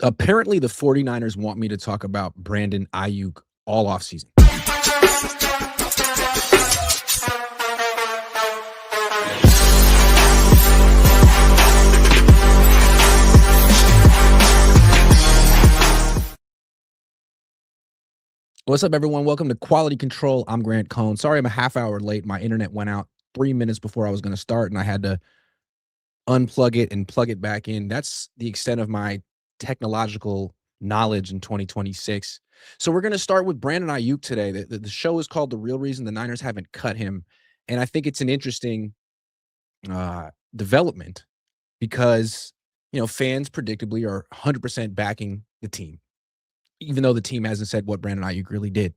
Apparently, the 49ers want me to talk about Brandon Aiyuk all offseason. What's up, everyone? Welcome to Quality Control. I'm Grant Cohn. Sorry I'm a half hour late. My internet went out 3 minutes before I was going to start, and I had to unplug it and plug it back in. That's the extent of my technological knowledge in 2026. So we're going to start with Brandon Aiyuk today. The show is called The Real Reason the Niners Haven't Cut Him. And I think it's an interesting development because, fans predictably are 100% backing the team, even though the team hasn't said what Brandon Aiyuk really did.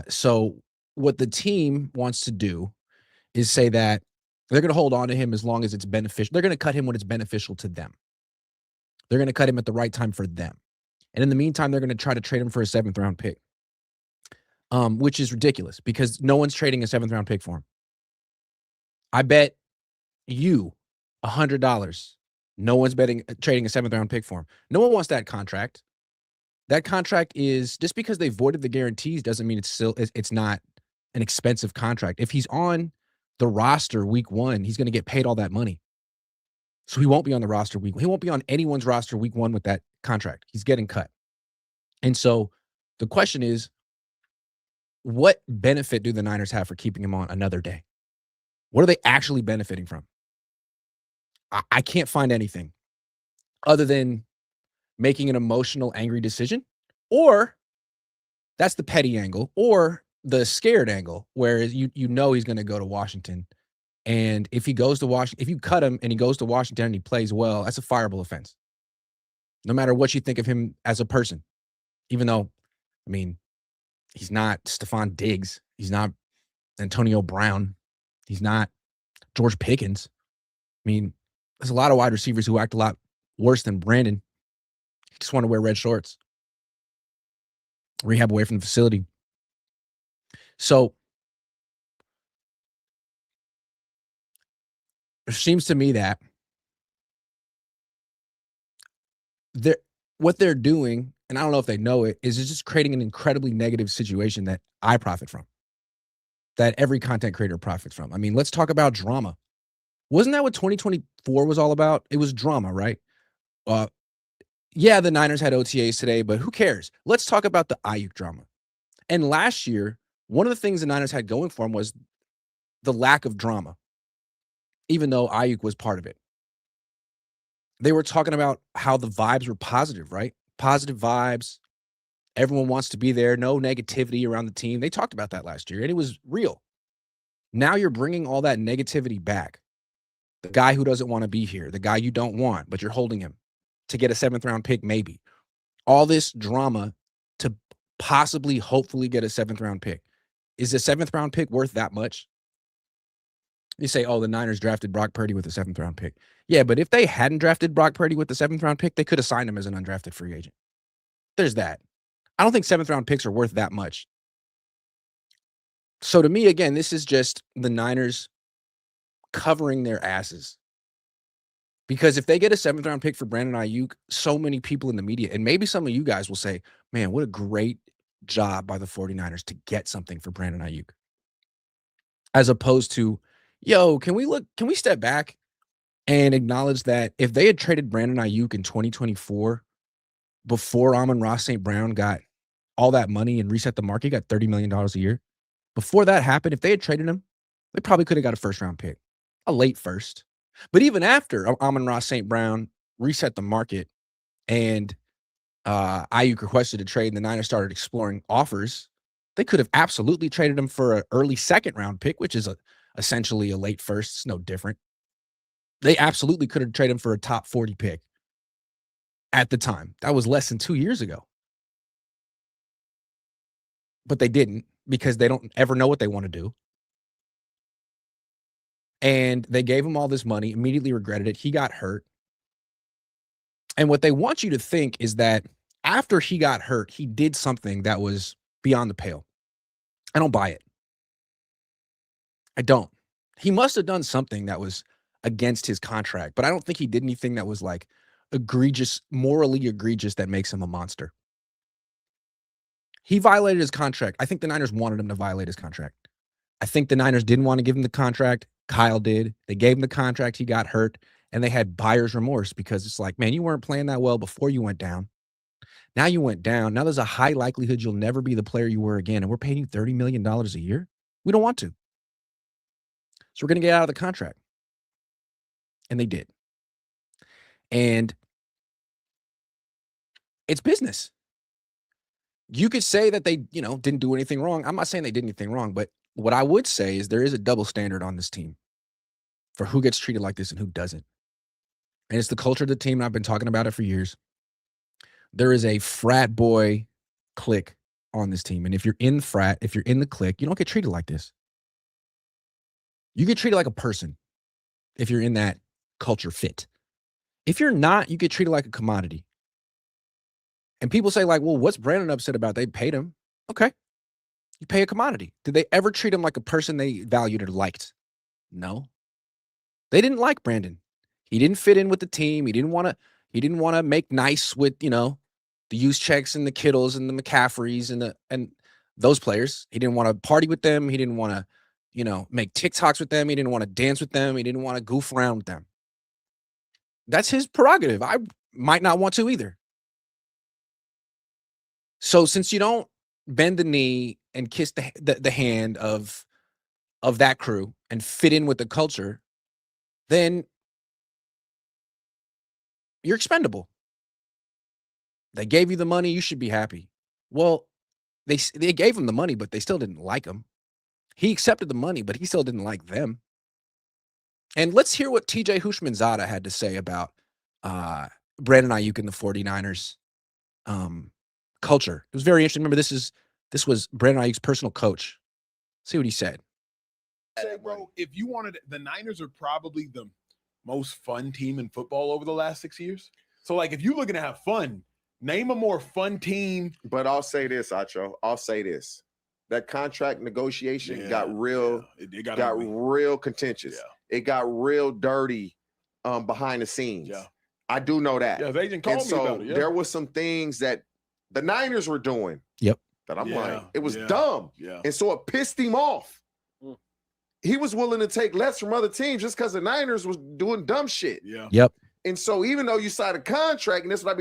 So what the team wants to do is say that they're going to hold on to him as long as it's beneficial. They're going to cut him when it's beneficial to them. They're going to cut him at the right time for them. And in the meantime, they're going to try to trade him for a 7th-round pick, which is ridiculous because no one's trading a 7th-round pick for him. I bet you $100 no one's trading a 7th-round pick for him. No one wants that contract. That contract is just because they voided the guarantees doesn't mean it's not an expensive contract. If he's on the roster week 1, he's going to get paid all that money. So he won't be on the roster week 1. He won't be on anyone's roster week 1 with that contract. He's getting cut. And so the question is, what benefit do the Niners have for keeping him on another day? What are they actually benefiting from? I can't find anything other than making an emotional, angry decision, or that's the petty angle, or the scared angle, where you know he's going to go to Washington. And if he goes to Washington, if you cut him and he goes to Washington and he plays well, that's a fireable offense. No matter what you think of him as a person, even though, he's not Stephon Diggs. He's not Antonio Brown. He's not George Pickens. There's a lot of wide receivers who act a lot worse than Brandon. He just want to wear red shorts. Rehab away from the facility. So it seems to me that what they're doing, and I don't know if they know it, is just creating an incredibly negative situation that I profit from, that every content creator profits from. Let's talk about drama. Wasn't that what 2024 was all about? It was drama, right? Yeah, the Niners had OTAs today, but who cares? Let's talk about the Aiyuk drama. And last year, one of the things the Niners had going for them was the lack of drama, even though Aiyuk was part of it. They were talking about how the vibes were positive, right? Positive vibes. Everyone wants to be there. No negativity around the team. They talked about that last year, and it was real. Now you're bringing all that negativity back. The guy who doesn't want to be here, the guy you don't want, but you're holding him to get a 7th-round pick, maybe. All this drama to possibly, hopefully get a 7th-round pick. Is a 7th-round pick worth that much? You say, the Niners drafted Brock Purdy with a 7th-round pick. Yeah, but if they hadn't drafted Brock Purdy with the 7th-round pick, they could have signed him as an undrafted free agent. There's that. I don't think 7th-round picks are worth that much. So to me, again, this is just the Niners covering their asses. Because if they get a 7th-round pick for Brandon Aiyuk, so many people in the media, and maybe some of you guys will say, man, what a great job by the 49ers to get something for Brandon Aiyuk. As opposed to, can we step back and acknowledge that if they had traded Brandon Aiyuk in 2024 before Amon-Ra St. Brown got all that money and reset the market, he got $30 million a year. Before that happened, if they had traded him, they probably could have got a 1st-round pick, a late first. But even after Amon-Ra St. Brown reset the market and Aiyuk requested a trade and the Niners started exploring offers, they could have absolutely traded him for an early 2nd-round pick, which is essentially a late first. It's no different. They absolutely could have traded him for a top 40 pick at the time. That was less than 2 years ago. But they didn't because they don't ever know what they want to do. And they gave him all this money, immediately regretted it. He got hurt. And what they want you to think is that after he got hurt, he did something that was beyond the pale. I don't buy it. I don't. He must have done something that was against his contract, but I don't think he did anything that was like egregious, morally egregious, that makes him a monster. He violated his contract. I think the Niners wanted him to violate his contract. I think the Niners didn't want to give him the contract. Kyle did. They gave him the contract. He got hurt, and they had buyer's remorse because it's like, man, you weren't playing that well before you went down. Now you went down. Now there's a high likelihood you'll never be the player you were again, and we're paying you $30 million a year. We don't want to. So we're going to get out of the contract. And they did. And it's business. You could say that they, didn't do anything wrong. I'm not saying they did anything wrong, but what I would say is there is a double standard on this team for who gets treated like this and who doesn't. And it's the culture of the team, and I've been talking about it for years. There is a frat boy clique on this team. And if you're in the frat, if you're in the clique, you don't get treated like this. You get treated like a person if you're in that culture fit. If you're not, you get treated like a commodity. And people say, like, well, what's Brandon upset about? They paid him. Okay. You pay a commodity. Did they ever treat him like a person they valued or liked? No. They didn't like Brandon. He didn't fit in with the team. He didn't want to make nice with, the use checks and the Kittles and the McCaffreys and those players. He didn't want to party with them. He didn't want to, make TikToks with them. He didn't want to dance with them. He didn't want to goof around with them. That's his prerogative. I might not want to either. So since you don't bend the knee and kiss the hand of that crew and fit in with the culture, then you're expendable. They gave you the money. You should be happy. Well, they gave him the money, but they still didn't like him. He accepted the money, but he still didn't like them. And let's hear what TJ Houshmandzadeh had to say about Brandon Aiyuk and the 49ers culture. It was very interesting. Remember, this was Brandon Ayuk's personal coach. See what he said. Say, bro, if you wanted, the Niners are probably the most fun team in football over the last 6 years. So, like, if you're looking to have fun, name a more fun team. But I'll say this, Acho. I'll say this. That contract negotiation got real. It got real contentious. Yeah. It got real dirty behind the scenes. Yeah. I do know that. Yeah, the agent called me about it. Yeah. There was some things that the Niners were doing. Yep. That I'm like, it was dumb. Yeah. And so it pissed him off. He was willing to take less from other teams just because the Niners was doing dumb shit. Yeah. Yep. And so even though you signed a contract, and this what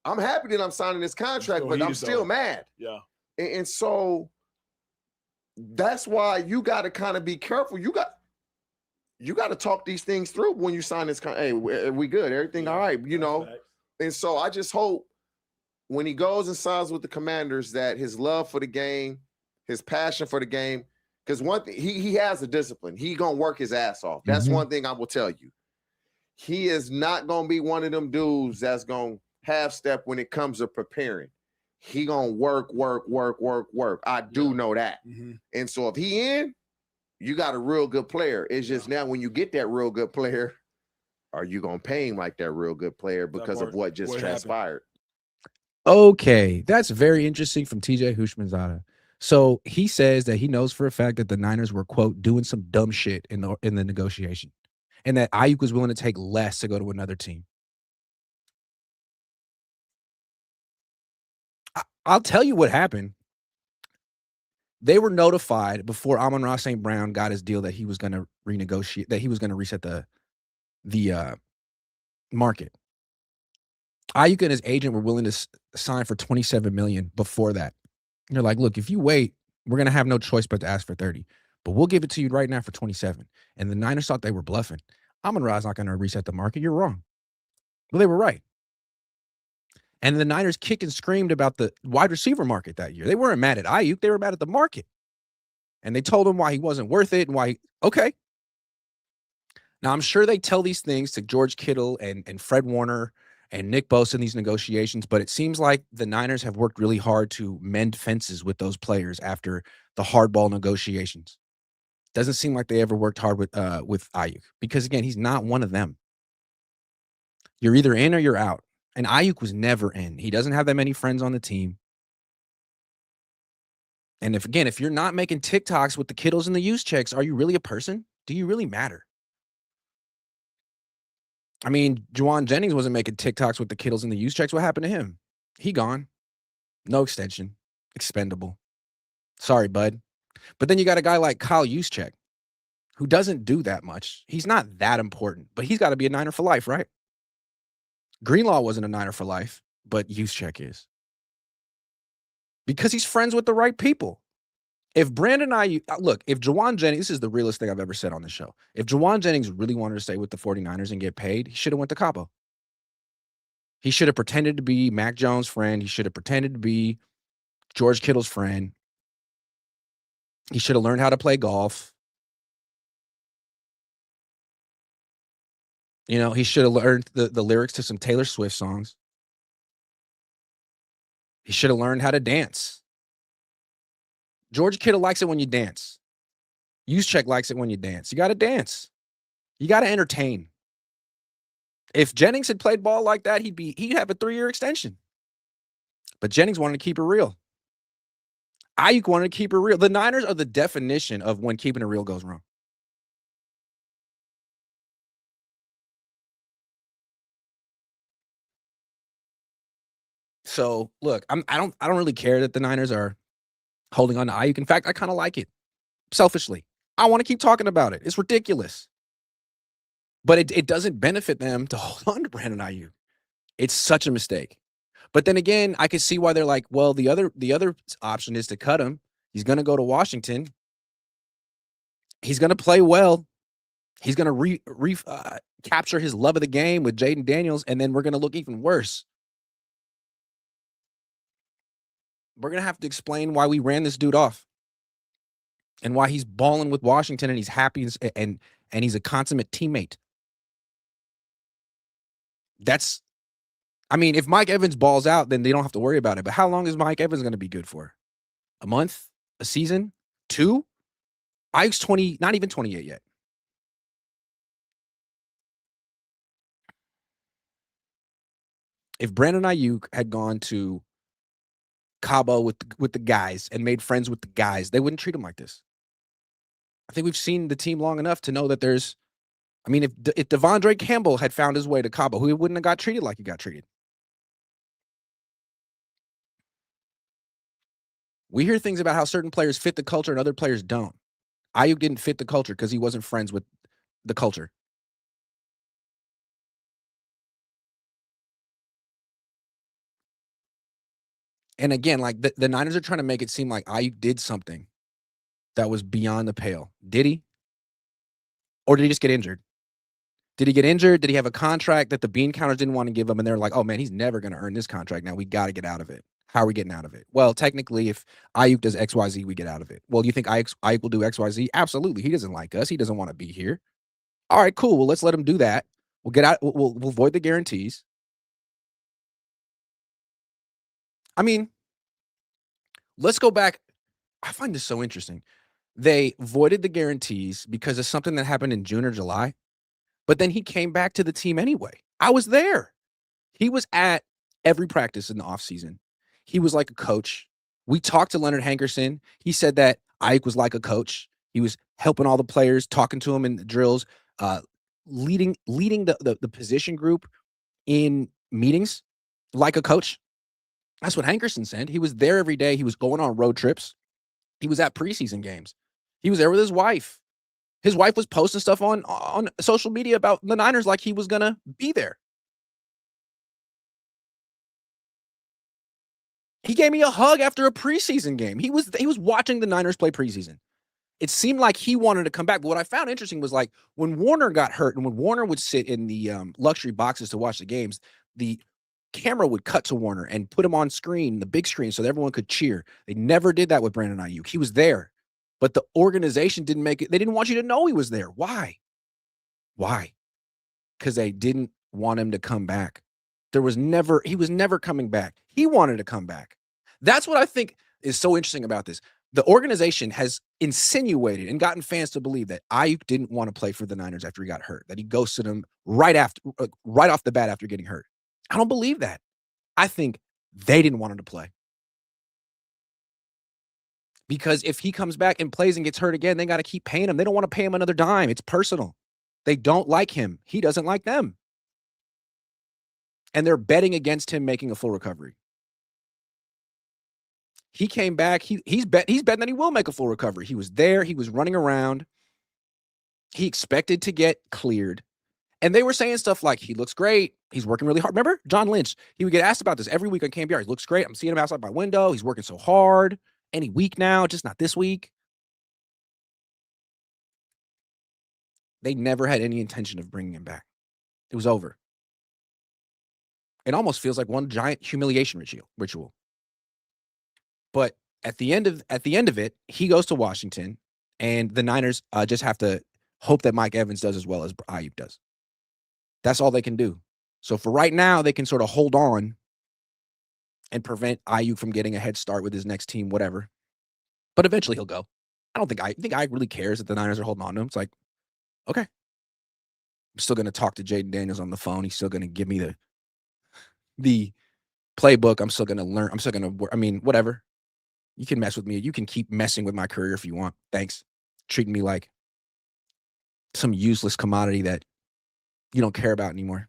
I'm happy that I'm signing this contract, but I'm still mad. Yeah. And so that's why you got to kind of be careful. You got to talk these things through when you sign this contract. Hey, we good? Everything all right? And so I just hope when he goes and signs with the Commanders that his love for the game, his passion for the game, because one thing, he has a discipline. He gonna work his ass off. That's one thing I will tell you. He is not gonna be one of them dudes that's gonna half step when it comes to preparing. He gonna work. I do know that. And so if he in, you got a real good player. It's just now when you get that real good player, are you gonna pay him like that real good player because of what just transpired? Okay, that's very interesting from TJ Houshmandzadeh. So he says that he knows for a fact that the Niners were, quote, doing some dumb shit in the negotiation, and that Aiyuk was willing to take less to go to another team. I'll tell you what happened. They were notified before Amon-Ra St. Brown got his deal that he was going to renegotiate, that he was going to reset the market. Aiyuk and his agent were willing to sign for $27 million before that. And they're like, look, if you wait, we're going to have no choice but to ask for 30. But we'll give it to you right now for 27. And the Niners thought they were bluffing. Amon-Ra's not going to reset the market. You're wrong. Well, they were right. And the Niners kicked and screamed about the wide receiver market that year. They weren't mad at Aiyuk. They were mad at the market. And they told him why he wasn't worth it and why, okay. Now, I'm sure they tell these things to George Kittle and Fred Warner and Nick Bosa in these negotiations, but it seems like the Niners have worked really hard to mend fences with those players after the hardball negotiations. Doesn't seem like they ever worked hard with Aiyuk because, again, he's not one of them. You're either in or you're out. And Aiyuk was never in. He doesn't have that many friends on the team. And if you're not making TikToks with the Kittles and the use checks, are you really a person? Do you really matter? I mean, Juwan Jennings wasn't making TikToks with the Kittles and the use checks. What happened to him? He gone. No extension. Expendable. Sorry, bud. But then you got a guy like Kyle Juszczyk, who doesn't do that much. He's not that important, but he's got to be a Niner for life, right? Greenlaw wasn't a Niner for life, but Juszczyk is. Because he's friends with the right people. If Brandon Aiyuk, look, if Juwan Jennings, this is the realest thing I've ever said on this show. If Juwan Jennings really wanted to stay with the 49ers and get paid, he should have went to Cabo. He should have pretended to be Mac Jones' friend. He should have pretended to be George Kittle's friend. He should have learned how to play golf. You know, he should have learned the lyrics to some Taylor Swift songs. He should have learned how to dance. George Kittle likes it when you dance. Juszczyk likes it when you dance. You got to dance. You got to entertain. If Jennings had played ball like that, he'd have a 3-year extension. But Jennings wanted to keep it real. Aiyuk wanted to keep it real. The Niners are the definition of when keeping it real goes wrong. So look, I don't really care that the Niners are holding on to Aiyuk. In fact, I kind of like it. Selfishly, I want to keep talking about it. It's ridiculous, but it doesn't benefit them to hold on to Brandon Aiyuk. It's such a mistake. But then again, I can see why they're like, well, the other option is to cut him. He's going to go to Washington. He's going to play well. He's going to capture his love of the game with Jaden Daniels, and then we're going to look even worse. We're going to have to explain why we ran this dude off and why he's balling with Washington and he's happy and he's a consummate teammate. I mean, if Mike Evans balls out, then they don't have to worry about it. But how long is Mike Evans going to be good for? A month? A season? 2? Aiyuk's 20, not even 28 yet. If Brandon Aiyuk had gone to Cabo with the guys and made friends with the guys, they wouldn't treat him like this. I think we've seen the team long enough to know that if Devondre Campbell had found his way to Cabo, he wouldn't have got treated like he got treated. We hear things about how certain players fit the culture and other players don't. Aiyuk didn't fit the culture because he wasn't friends with the culture. And again, like the Niners are trying to make it seem like Aiyuk did something that was beyond the pale. Did he? Or did he just get injured? Did he get injured? Did he have a contract that the bean counters didn't want to give him? And they're like, oh, man, he's never going to earn this contract. Now we got to get out of it. How are we getting out of it? Well, technically, if Aiyuk does XYZ, we get out of it. Well, you think Aiyuk will do XYZ? Absolutely. He doesn't like us. He doesn't want to be here. All right, cool. Well, let's let him do that. We'll get out. We'll void the guarantees. I mean, let's go back. I find this so interesting. They voided the guarantees because of something that happened in June or July, but then he came back to the team anyway. I was there. He was at every practice in the offseason. He was like a coach. We talked to Leonard Hankerson. He said that Aiyuk was like a coach. He was helping all the players, talking to them in the drills, leading the position group in meetings like a coach. That's what Hankerson said. He was there every day. He was going on road trips. He was at preseason games. He was there with his wife. His wife was posting stuff on social media about the Niners like he was going to be there. He gave me a hug after a preseason game. He was watching the Niners play preseason. It seemed like he wanted to come back. But what I found interesting was like when Warner got hurt and when Warner would sit in the luxury boxes to watch the games, the camera would cut to Warner and put him on screen, the big screen, so that everyone could cheer. They never did that with Brandon Aiyuk. He was there, but the organization didn't make it. They didn't want you to know he was there. Why? Because they didn't want him to come back. He was never coming back. He wanted to come back. That's what I think is so interesting about this. The organization has insinuated and gotten fans to believe that Aiyuk didn't want to play for the Niners after he got hurt, that he ghosted him right off the bat after getting hurt. I don't believe that. I think they didn't want him to play. Because if he comes back and plays and gets hurt again, they got to keep paying him. They don't want to pay him another dime. It's personal. They don't like him. He doesn't like them. and they're betting against him making a full recovery. He came back. He's betting that he will make a full recovery. He was there. He was running around. He expected to get cleared. And they were saying stuff like, he looks great. He's working really hard. Remember John Lynch? He would get asked about this every week on KMBR. He looks great. I'm seeing him outside my window. He's working so hard. Any week now, just not this week. They never had any intention of bringing him back. It was over. It almost feels like one giant humiliation ritual. But at the end of it, he goes to Washington, and the Niners just have to hope that Mike Evans does as well as Aiyuk does. That's all they can do. So for right now, they can sort of hold on and prevent Aiyuk from getting a head start with his next team, whatever. But eventually he'll go. I don't think Aiyuk really cares that the Niners are holding on to him. It's like, okay, I'm still going to talk to Jaden Daniels on the phone. He's still going to give me the playbook. I'm still going to learn. I'm still going to, I mean, whatever. You can mess with me. You can keep messing with my career if you want. Thanks. Treating me like some useless commodity that you don't care about anymore.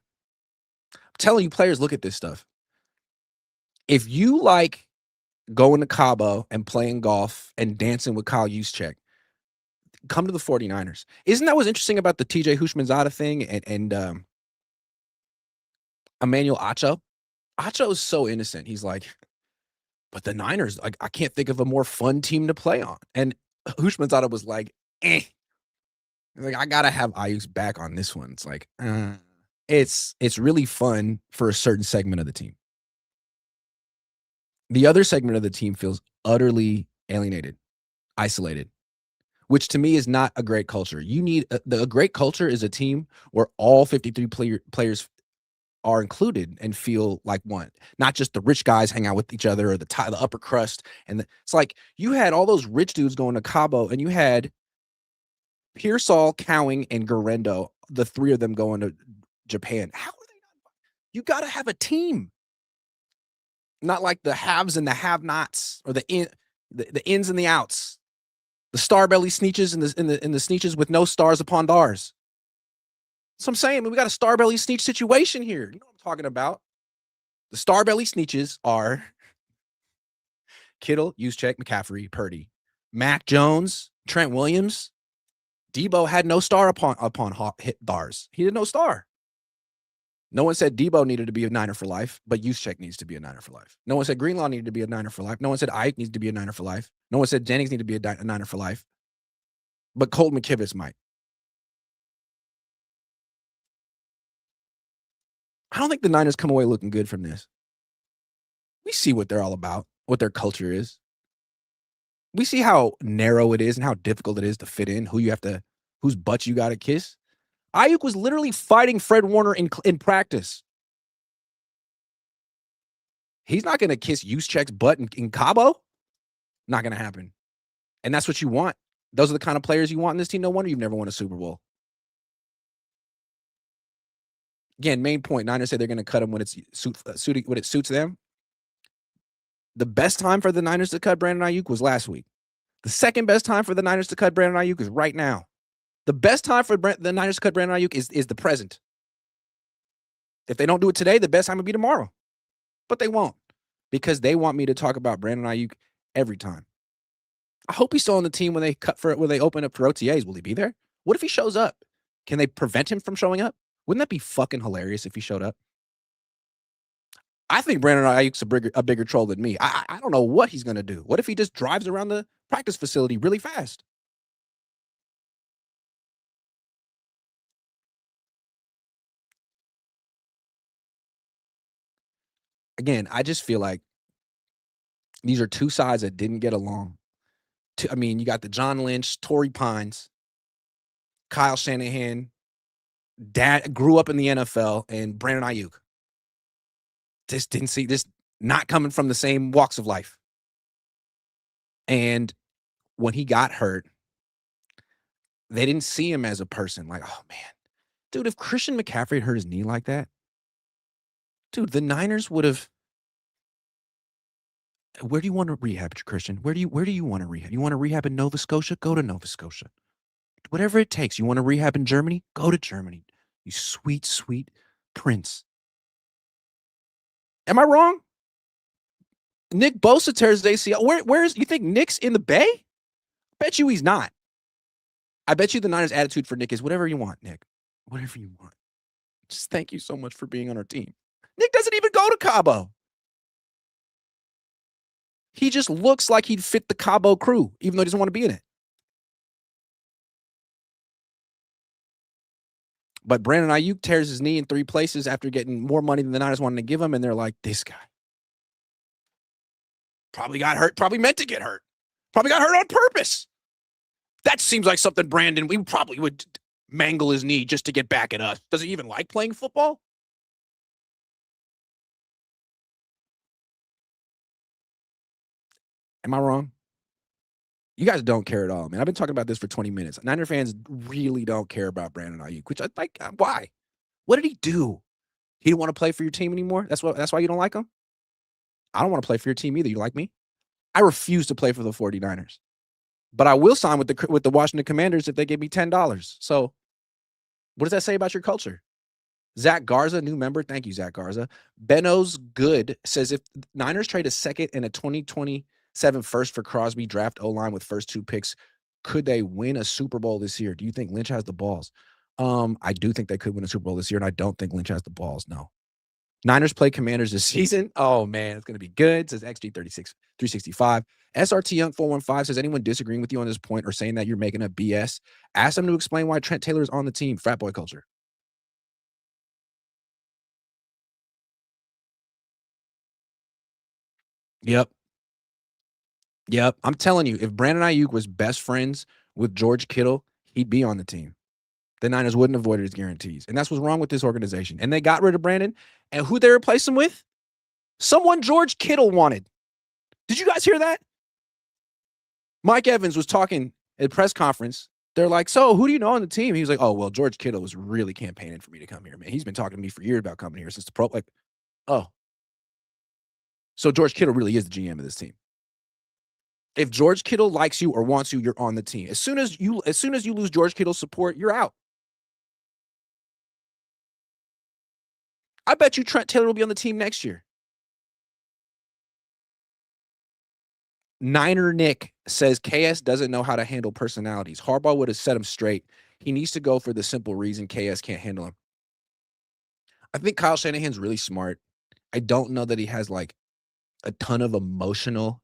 I'm telling you, players, look at this stuff. If you like going to Cabo and playing golf and dancing with Kyle Juszczyk, come to the 49ers. Isn't that what's interesting about the TJ Houshmandzadeh thing and Emmanuel Acho? Acho is so innocent. He's like, but the Niners, like, I can't think of a more fun team to play on. And Houshmandzadeh was like, like, I gotta have Aiyuk's back on this one. It's like, it's really fun for a certain segment of the team. The other segment of the team feels utterly alienated, isolated, which to me is not a great culture. You need a great culture is a team where all 53 players are included and feel like one, not just the rich guys hang out with each other or the upper crust. And it's like you had all those rich dudes going to Cabo, and you had Pearsall, Cowing, and Garendo, the three of them going to Japan. How are they not? You got to have a team, not like the haves and the have-nots, or the ins and the outs, the star-belly sneeches and the sneeches with no stars upon dars. So I'm saying, we got a star-belly sneech situation here. You know what I'm talking about. The star-belly sneeches are Kittle, Juszczyk, McCaffrey, Purdy, Mac Jones, Trent Williams. Debo had no star upon hit dars. He had no star. No one said Debo needed to be a Niner for life, but Juszczyk needs to be a Niner for life. No one said Greenlaw needed to be a Niner for life. No one said Aiyuk needs to be a Niner for life. No one said Jennings needed to be a Niner for life. But Colt McKivitz might. I don't think the Niners come away looking good from this. We see what they're all about, what their culture is. We see how narrow it is and how difficult it is to fit in, whose butt you got to kiss. Aiyuk was literally fighting Fred Warner in practice. He's not going to kiss Juszczyk's butt in Cabo. Not going to happen. And that's what you want. Those are the kind of players you want in this team. No wonder you've never won a Super Bowl. Again, main point, Niners say they're going to cut him when it suits them. The best time for the Niners to cut Brandon Aiyuk was last week. The second best time for the Niners to cut Brandon Aiyuk is right now. The best time for the Niners to cut Brandon Aiyuk is the present. If they don't do it today, the best time would be tomorrow. But they won't, because they want me to talk about Brandon Aiyuk every time. I hope he's still on the team when they open up for OTAs. Will he be there? What if he shows up? Can they prevent him from showing up? Wouldn't that be fucking hilarious if he showed up? I think Brandon Aiyuk's a bigger troll than me. I don't know what he's going to do. What if he just drives around the practice facility really fast? Again, I just feel like these are two sides that didn't get along. You got the John Lynch, Torrey Pines, Kyle Shanahan, dad grew up in the NFL, and Brandon Aiyuk. Just didn't see this, not coming from the same walks of life. And when he got hurt, they didn't see him as a person. Like, oh man, dude, if Christian McCaffrey had hurt his knee like that, dude, the Niners would have. Where do you want to rehab, Christian? Where do you want to rehab? You want to rehab in Nova Scotia? Go to Nova Scotia. Whatever it takes. You want to rehab in Germany? Go to Germany. You sweet, sweet prince. Am I wrong? Nick Bosa tears his ACL. Where's you think Nick's in the Bay? Bet you he's not. I bet you the Niners' attitude for Nick is whatever you want, Nick. Whatever you want. Just thank you so much for being on our team. Nick doesn't even go to Cabo. He just looks like he'd fit the Cabo crew, even though he doesn't want to be in it. But Brandon Aiyuk tears his knee in 3 places after getting more money than the Niners wanted to give him, and they're like, this guy probably got hurt, probably meant to get hurt, probably got hurt on purpose. That seems like something Brandon, we probably would mangle his knee just to get back at us. Does he even like playing football? Am I wrong? You guys don't care at all, man. I've been talking about this for 20 minutes. Niner fans really don't care about Brandon Aiyuk, which I like. Why? What did he do? He didn't want to play for your team anymore? That's why you don't like him? I don't want to play for your team either. You like me? I refuse to play for the 49ers. But I will sign with the Washington Commanders if they give me $10. So what does that say about your culture? Zach Garza, new member. Thank you, Zach Garza. Benno's Good says if Niners trade a second and a 2027 first for Crosby, draft O-line with first 2 picks, could they win a Super Bowl this year? Do you think Lynch has the balls? I do think they could win a Super Bowl this year, and I don't think Lynch has the balls. No. Niners play Commanders this season. Oh, man, it's going to be good, says XG365. SRT Young 415 says, anyone disagreeing with you on this point or saying that you're making up BS, ask them to explain why Trent Taylor is on the team. Frat boy culture. Yep. I'm telling you, if Brandon Aiyuk was best friends with George Kittle, he'd be on the team. The Niners wouldn't have voided his guarantees. And that's what's wrong with this organization. And they got rid of Brandon. And who they replaced him with? Someone George Kittle wanted. Did you guys hear that? Mike Evans was talking at a press conference. They're like, so who do you know on the team? He was like, oh, well, George Kittle was really campaigning for me to come here, man. He's been talking to me for years about coming here since the pro. Like, oh. So George Kittle really is the GM of this team. If George Kittle likes you or wants you, you're on the team. As soon as you lose George Kittle's support, you're out. I bet you Trent Taylor will be on the team next year. Niner Nick says KS doesn't know how to handle personalities. Harbaugh would have set him straight. He needs to go for the simple reason KS can't handle him. I think Kyle Shanahan's really smart. I don't know that he has like a ton of emotional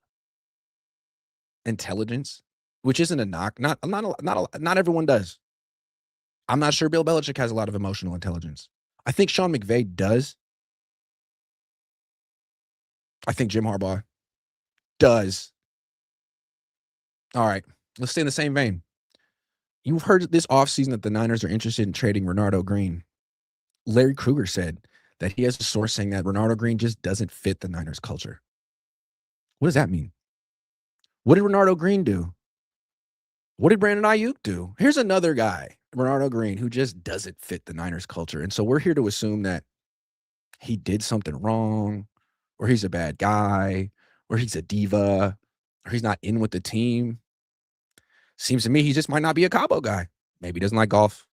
intelligence, which isn't a knock. Not everyone does. I'm not sure Bill Belichick has a lot of emotional intelligence. I think Sean McVay does. I think Jim Harbaugh does. All right, let's stay in the same vein. You've heard this offseason that the Niners are interested in trading Renardo Green. Larry Krueger said that he has a source saying that Renardo Green just doesn't fit the Niners culture. What does that mean? What did Renardo Green do? What did Brandon Aiyuk do? Here's another guy, Renardo Green, who just doesn't fit the Niners culture. And so we're here to assume that he did something wrong, or he's a bad guy, or he's a diva, or he's not in with the team. Seems to me he just might not be a Cabo guy. Maybe he doesn't like golf.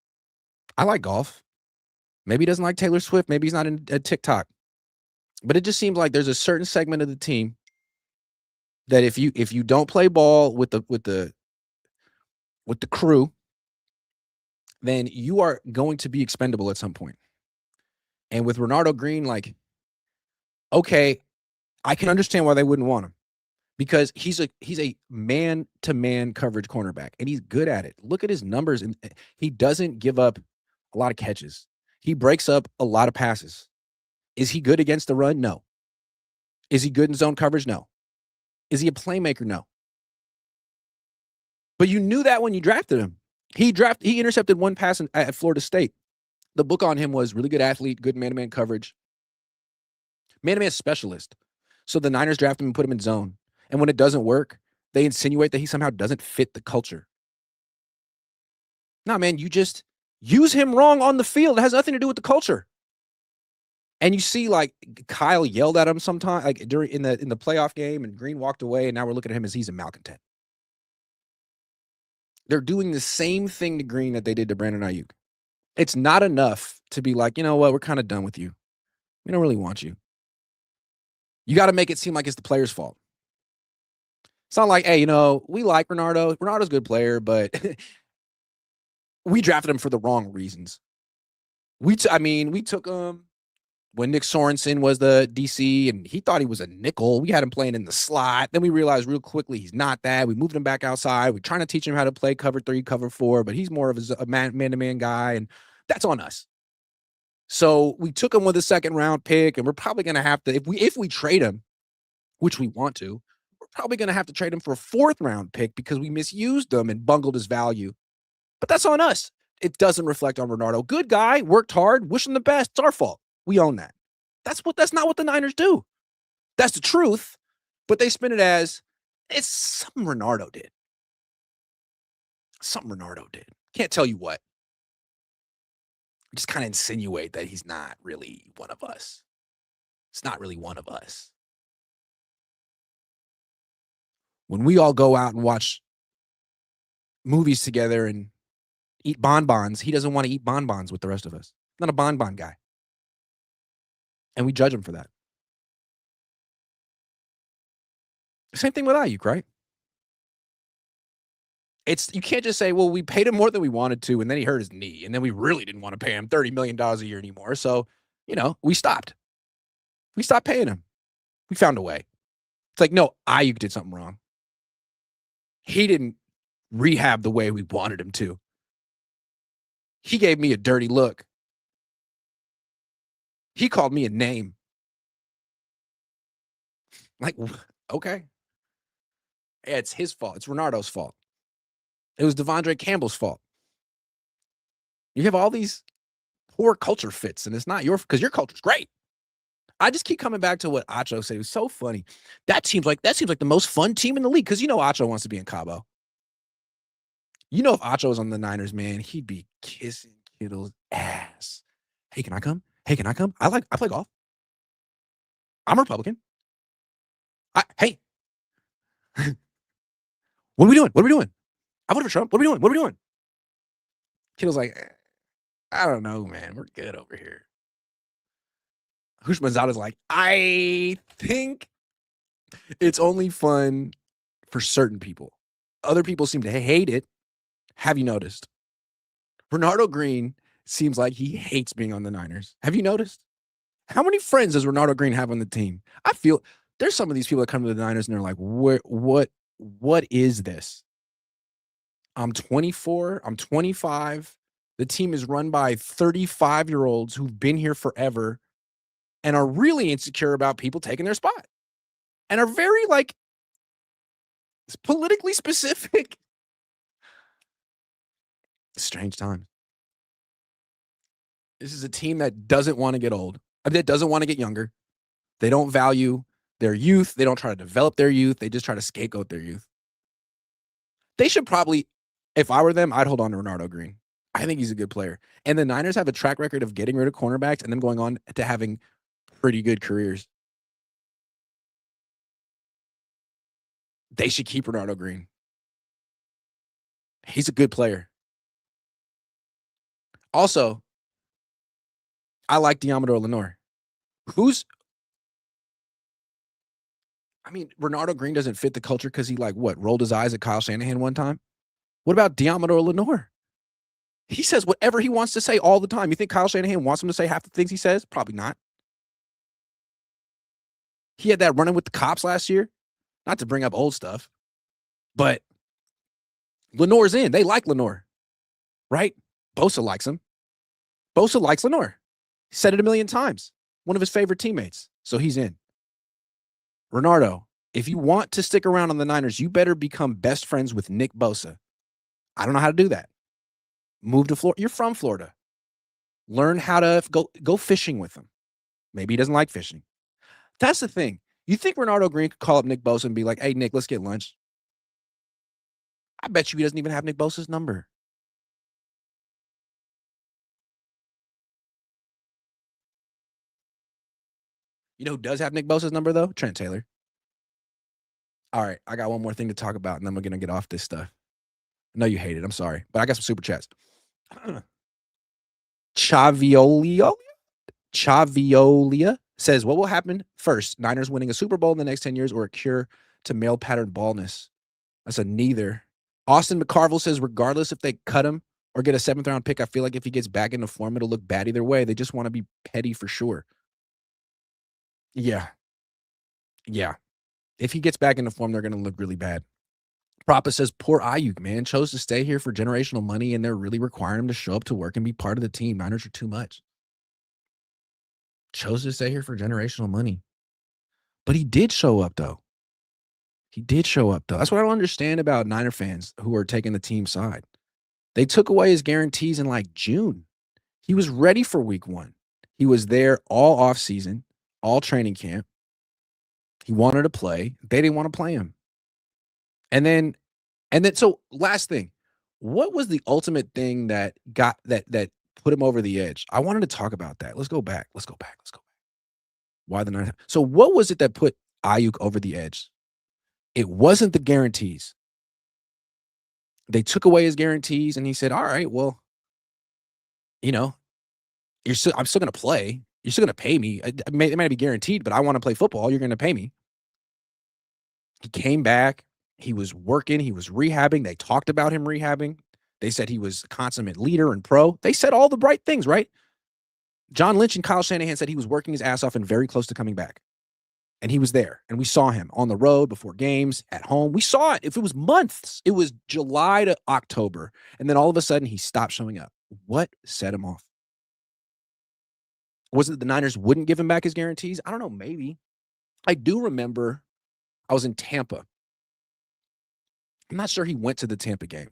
I like golf. Maybe he doesn't like Taylor Swift. Maybe he's not in TikTok. But it just seems like there's a certain segment of the team that if you don't play ball with the crew, then you are going to be expendable at some point. And with Renardo Green, like, okay, I can understand why they wouldn't want him because he's a man-to-man coverage cornerback, and he's good at it. Look at his numbers, and he doesn't give up a lot of catches. He breaks up a lot of passes. Is he good against the run? No. Is he good in zone coverage? No. Is he a playmaker? No. But you knew that when you drafted him. He intercepted one pass at Florida State. The book on him was really good athlete, good man-to-man coverage, man-to-man specialist. So the Niners draft him and put him in zone. And when it doesn't work, they insinuate that he somehow doesn't fit the culture. No, man, you just use him wrong on the field. It has nothing to do with the culture. And you see, like, Kyle yelled at him sometime, like in the playoff game, and Green walked away, and now we're looking at him as he's a malcontent. They're doing the same thing to Green that they did to Brandon Aiyuk. It's not enough to be like, you know what, we're kind of done with you. We don't really want you. You got to make it seem like it's the player's fault. It's not like, hey, we like Renardo. Renardo's a good player, but we drafted him for the wrong reasons. We took him when Nick Sorensen was the DC, and he thought he was a nickel. We had him playing in the slot. Then we realized real quickly he's not that. We moved him back outside. We're trying to teach him how to play cover 3, cover 4, but he's more of a man-to-man guy, and that's on us. So we took him with a second-round pick, and we're probably going to have to, if we trade him, which we want to, we're probably going to have to trade him for a 4th-round pick because we misused him and bungled his value. But that's on us. It doesn't reflect on Renardo. Good guy, worked hard, wish him the best. It's our fault. We own that. That's not what the Niners do. That's the truth. But they spin it as it's something Renardo did. Something Renardo did. Can't tell you what. Just kind of insinuate that he's not really one of us. It's not really one of us. When we all go out and watch movies together and eat bonbons, he doesn't want to eat bonbons with the rest of us. Not a bonbon guy. And we judge him for that. Same thing with Aiyuk, right? You can't just say, well, we paid him more than we wanted to, and then he hurt his knee, and then we really didn't want to pay him $30 million a year anymore. So, we stopped. We stopped paying him. We found a way. It's like, no, Aiyuk did something wrong. He didn't rehab the way we wanted him to. He gave me a dirty look. He called me a name. Like, okay. It's his fault. It's Renardo's fault. It was Devondre Campbell's fault. You have all these poor culture fits, and it's not because your culture's great. I just keep coming back to what Acho said. It was so funny. That seems like the most fun team in the league because Acho wants to be in Cabo. If Acho was on the Niners, man, he'd be kissing Kittle's ass. Hey, can I come? Hey, can I come? I play golf. I'm a Republican. Hey. What are we doing? What are we doing? I voted for Trump. What are we doing? What are we doing? Kittle's like, I don't know, man. We're good over here. Hushmanzada's like, I think it's only fun for certain people. Other people seem to hate it. Have you noticed? Renardo Green seems like he hates being on the Niners. Have you noticed? How many friends does Renardo Green have on the team? I feel there's some of these people that come to the Niners and they're like, what is this? I'm 24. I'm 25. The team is run by 35-year-olds who've been here forever and are really insecure about people taking their spot and are very politically specific. Strange time. This is a team that doesn't want to get old, that doesn't want to get younger. They don't value their youth. They don't try to develop their youth. They just try to scapegoat their youth. They should probably, if I were them, I'd hold on to Renardo Green. I think he's a good player. And the Niners have a track record of getting rid of cornerbacks and then going on to having pretty good careers. They should keep Renardo Green. He's a good player. Also, I like Deommodore Lenoir. Renardo Green doesn't fit the culture because he rolled his eyes at Kyle Shanahan one time. What about Deommodore Lenoir? He says whatever he wants to say all the time. You think Kyle Shanahan wants him to say half the things he says? Probably not. He had that running with the cops last year. Not to bring up old stuff, but Lenoir's in. They like Lenoir, right? Bosa likes him. Bosa likes Lenoir. He said it a million times. One of his favorite teammates. So he's in. Renardo, if you want to stick around on the Niners, you better become best friends with Nick Bosa. I don't know how to do that. Move to Florida. You're from Florida. Learn how to go fishing with him. Maybe he doesn't like fishing. That's the thing. You think Renardo Green could call up Nick Bosa and be like, hey, Nick, let's get lunch? I bet you he doesn't even have Nick Bosa's number. You know who does have Nick Bosa's number, though? Trent Taylor. All right, I got one more thing to talk about, and then we're going to get off this stuff. I know you hate it. I'm sorry. But I got some super chats. Chaviolia says, what will happen first? Niners winning a Super Bowl in the next 10 years or a cure to male pattern baldness? That's a neither. Austin McCarville says, regardless if they cut him or get a 7th-round pick, I feel like if he gets back into form, it'll look bad either way. They just want to be petty for sure. Yeah. If he gets back into form, they're going to look really bad. Propa says, poor Aiyuk, man. Chose to stay here for generational money, and they're really requiring him to show up to work and be part of the team. Niners are too much. Chose to stay here for generational money. But he did show up, though. That's what I don't understand about Niner fans who are taking the team side. They took away his guarantees in like June. He was ready for week 1. He was there all offseason, all training camp. He wanted to play. They didn't want to play him. And then, so last thing, what was the ultimate thing that got that put him over the edge? I wanted to talk about that. Let's go back. Why the Niners? So what was it that put Aiyuk over the edge? It wasn't the guarantees. They took away his guarantees, and he said, all right, well, I'm still going to play. You're still going to pay me. It might be guaranteed, but I want to play football. You're going to pay me. He came back. He was working. He was rehabbing. They talked about him rehabbing. They said he was a consummate leader and pro. They said all the right things, right? John Lynch and Kyle Shanahan said he was working his ass off and very close to coming back. And he was there. And we saw him on the road, before games, at home. We saw it. If it was months, it was July to October. And then all of a sudden, he stopped showing up. What set him off? Was it the Niners wouldn't give him back his guarantees? I don't know, maybe. I do remember I was in Tampa. I'm not sure he went to the Tampa game.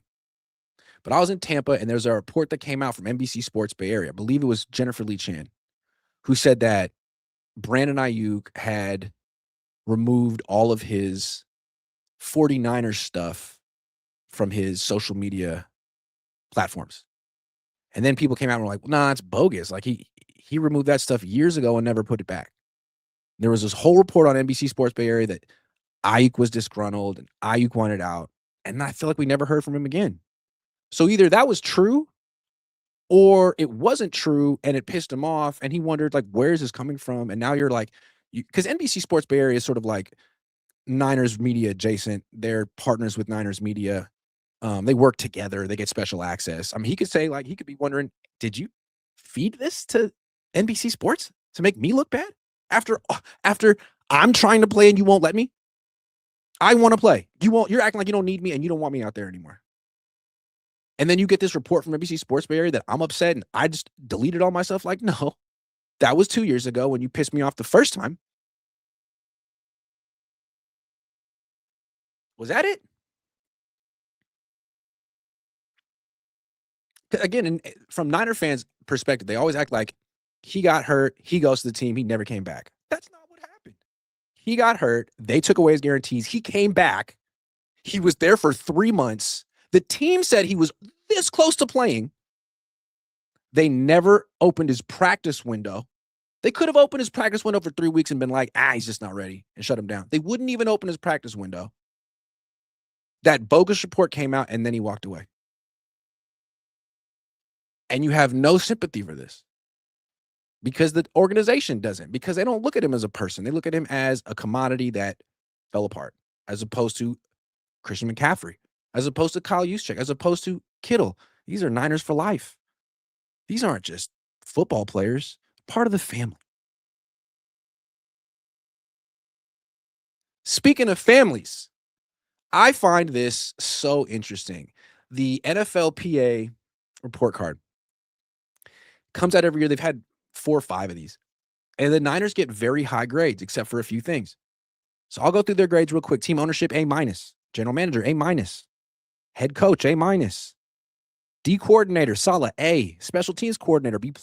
But I was in Tampa, and there's a report that came out from NBC Sports Bay Area. I believe it was Jennifer Lee Chan, who said that Brandon Aiyuk had removed all of his 49ers stuff from his social media platforms. And then people came out and were like, well, nah, it's bogus. Like he removed that stuff years ago and never put it back. There was this whole report on NBC Sports Bay Area that Aiyuk was disgruntled and Aiyuk wanted out. And I feel like we never heard from him again. So either that was true or it wasn't true and it pissed him off and he wondered, like, where is this coming from? And now you're like, because NBC Sports Bay Area is sort of like Niners media adjacent. They're partners with Niners media. They work together. They get special access. I mean, he could say, like, he could be wondering, did you feed this to NBC Sports to make me look bad? After I'm trying to play and you won't let me? I want to play. You're acting like you don't need me and you don't want me out there anymore. And then you get this report from NBC Sports Bay Area that I'm upset and I just deleted all my stuff. Like, no, that was 2 years ago when you pissed me off the first time. Was that it? Again, from Niner fans' perspective, they always act like he got hurt, he goes to the team, he never came back. That's not what happened. He got hurt, they took away his guarantees, he came back, he was there for 3 months. The team said he was this close to playing. They never opened his practice window. They could have opened his practice window for 3 weeks and been like, he's just not ready, and shut him down. They wouldn't even open his practice window. That bogus report came out, and then he walked away. And you have no sympathy for this because the organization doesn't, because they don't look at him as a person. They look at him as a commodity that fell apart, as opposed to Christian McCaffrey, as opposed to Kyle Juszczyk, as opposed to Kittle. These are Niners for life. These aren't just football players, part of the family. Speaking of families, I find this so interesting. The NFLPA report card comes out every year. They've had 4 or 5 of these. And the Niners get very high grades, except for a few things. So I'll go through their grades real quick. Team ownership, A-. General manager, A-. Head coach, A-. D coordinator, Saleh, A. Special teams coordinator, B+.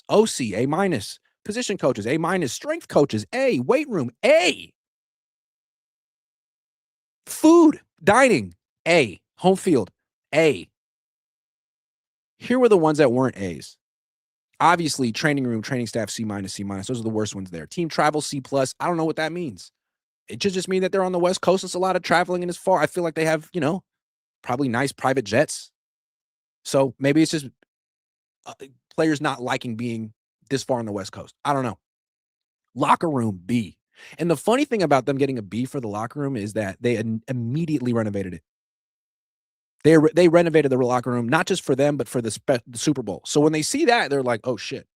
OC, A-. Position coaches, A-. Strength coaches, A. Weight room, A. Food, dining, A. Home field, A. Here were the ones that weren't A's. Obviously, training room, training staff, C-, C-. Those are the worst ones there. Team travel, C+. I don't know what that means. It should just mean that they're on the West Coast. It's a lot of traveling and it's far. I feel like they have, probably nice private jets. So maybe it's just players not liking being this far on the West Coast. I don't know. Locker room, B. And the funny thing about them getting a B for the locker room is that they immediately renovated it. They renovated the locker room, not just for them, but for the Super Bowl. So when they see that, they're like, oh, shit.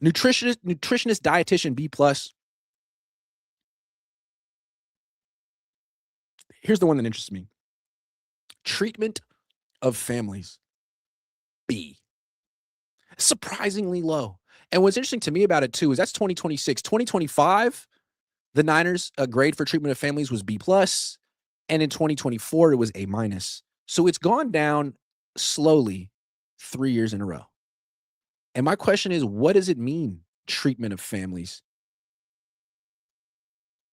Nutritionist, dietitian, B+. Here's the one that interests me. Treatment of families, B. Surprisingly low. And what's interesting to me about it, too, is that's 2026. 2025, the Niners' grade for treatment of families was B+. And in 2024, it was A-. So it's gone down slowly 3 years in a row. And my question is, what does it mean, treatment of families?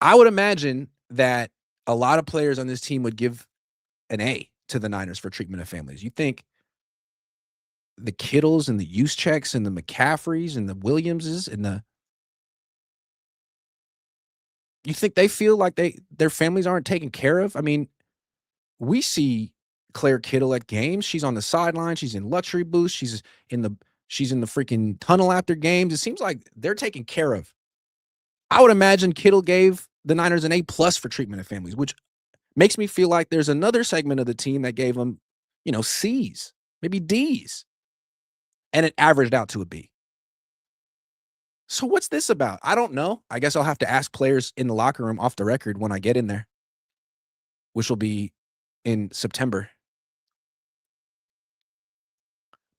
I would imagine that a lot of players on this team would give an A to the Niners for treatment of families. You think the Kittles and the Juszczyks and the McCaffreys and the Williamses and you think they feel like their families aren't taken care of? I mean, we see Claire Kittle at games. She's on the sideline. She's in luxury booths. She's in the freaking tunnel after games. It seems like they're taken care of. I would imagine Kittle gave the Niners an A+ for treatment of families, which makes me feel like there's another segment of the team that gave them, C's, maybe D's, and it averaged out to a B. So what's this about? I don't know. I guess I'll have to ask players in the locker room off the record when I get in there, which will be in September.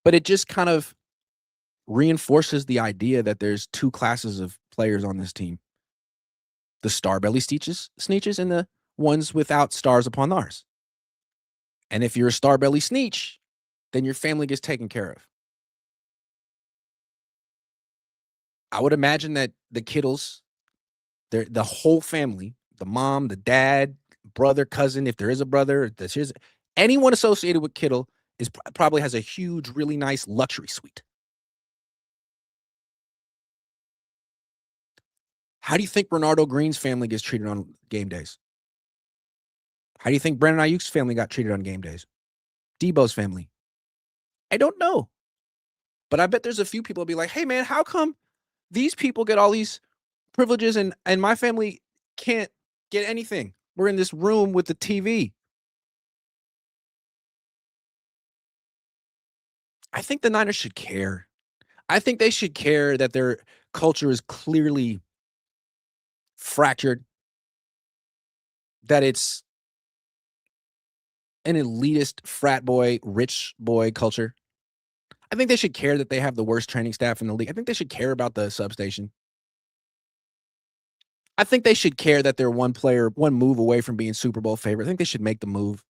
But it just kind of reinforces the idea that there's two classes of players on this team. The star-belly sneeches and the ones without stars upon theirs. And if you're a star-belly sneech, then your family gets taken care of. I would imagine that the Kittles, the whole family, the mom, the dad, brother, cousin, if there is a brother, anyone associated with Kittle probably has a huge, really nice luxury suite. How do you think Renardo Green's family gets treated on game days? How do you think Brandon Aiyuk's family got treated on game days? Debo's family? I don't know. But I bet there's a few people be like, hey, man, how come these people get all these privileges and my family can't get anything? We're in this room with the TV. I think the Niners should care. I think they should care that their culture is clearly fractured, that it's an elitist frat boy, rich boy culture. I think they should care that they have the worst training staff in the league. I think they should care about the substation. I think they should care that they're one move away from being Super Bowl favorite. I think they should make the move.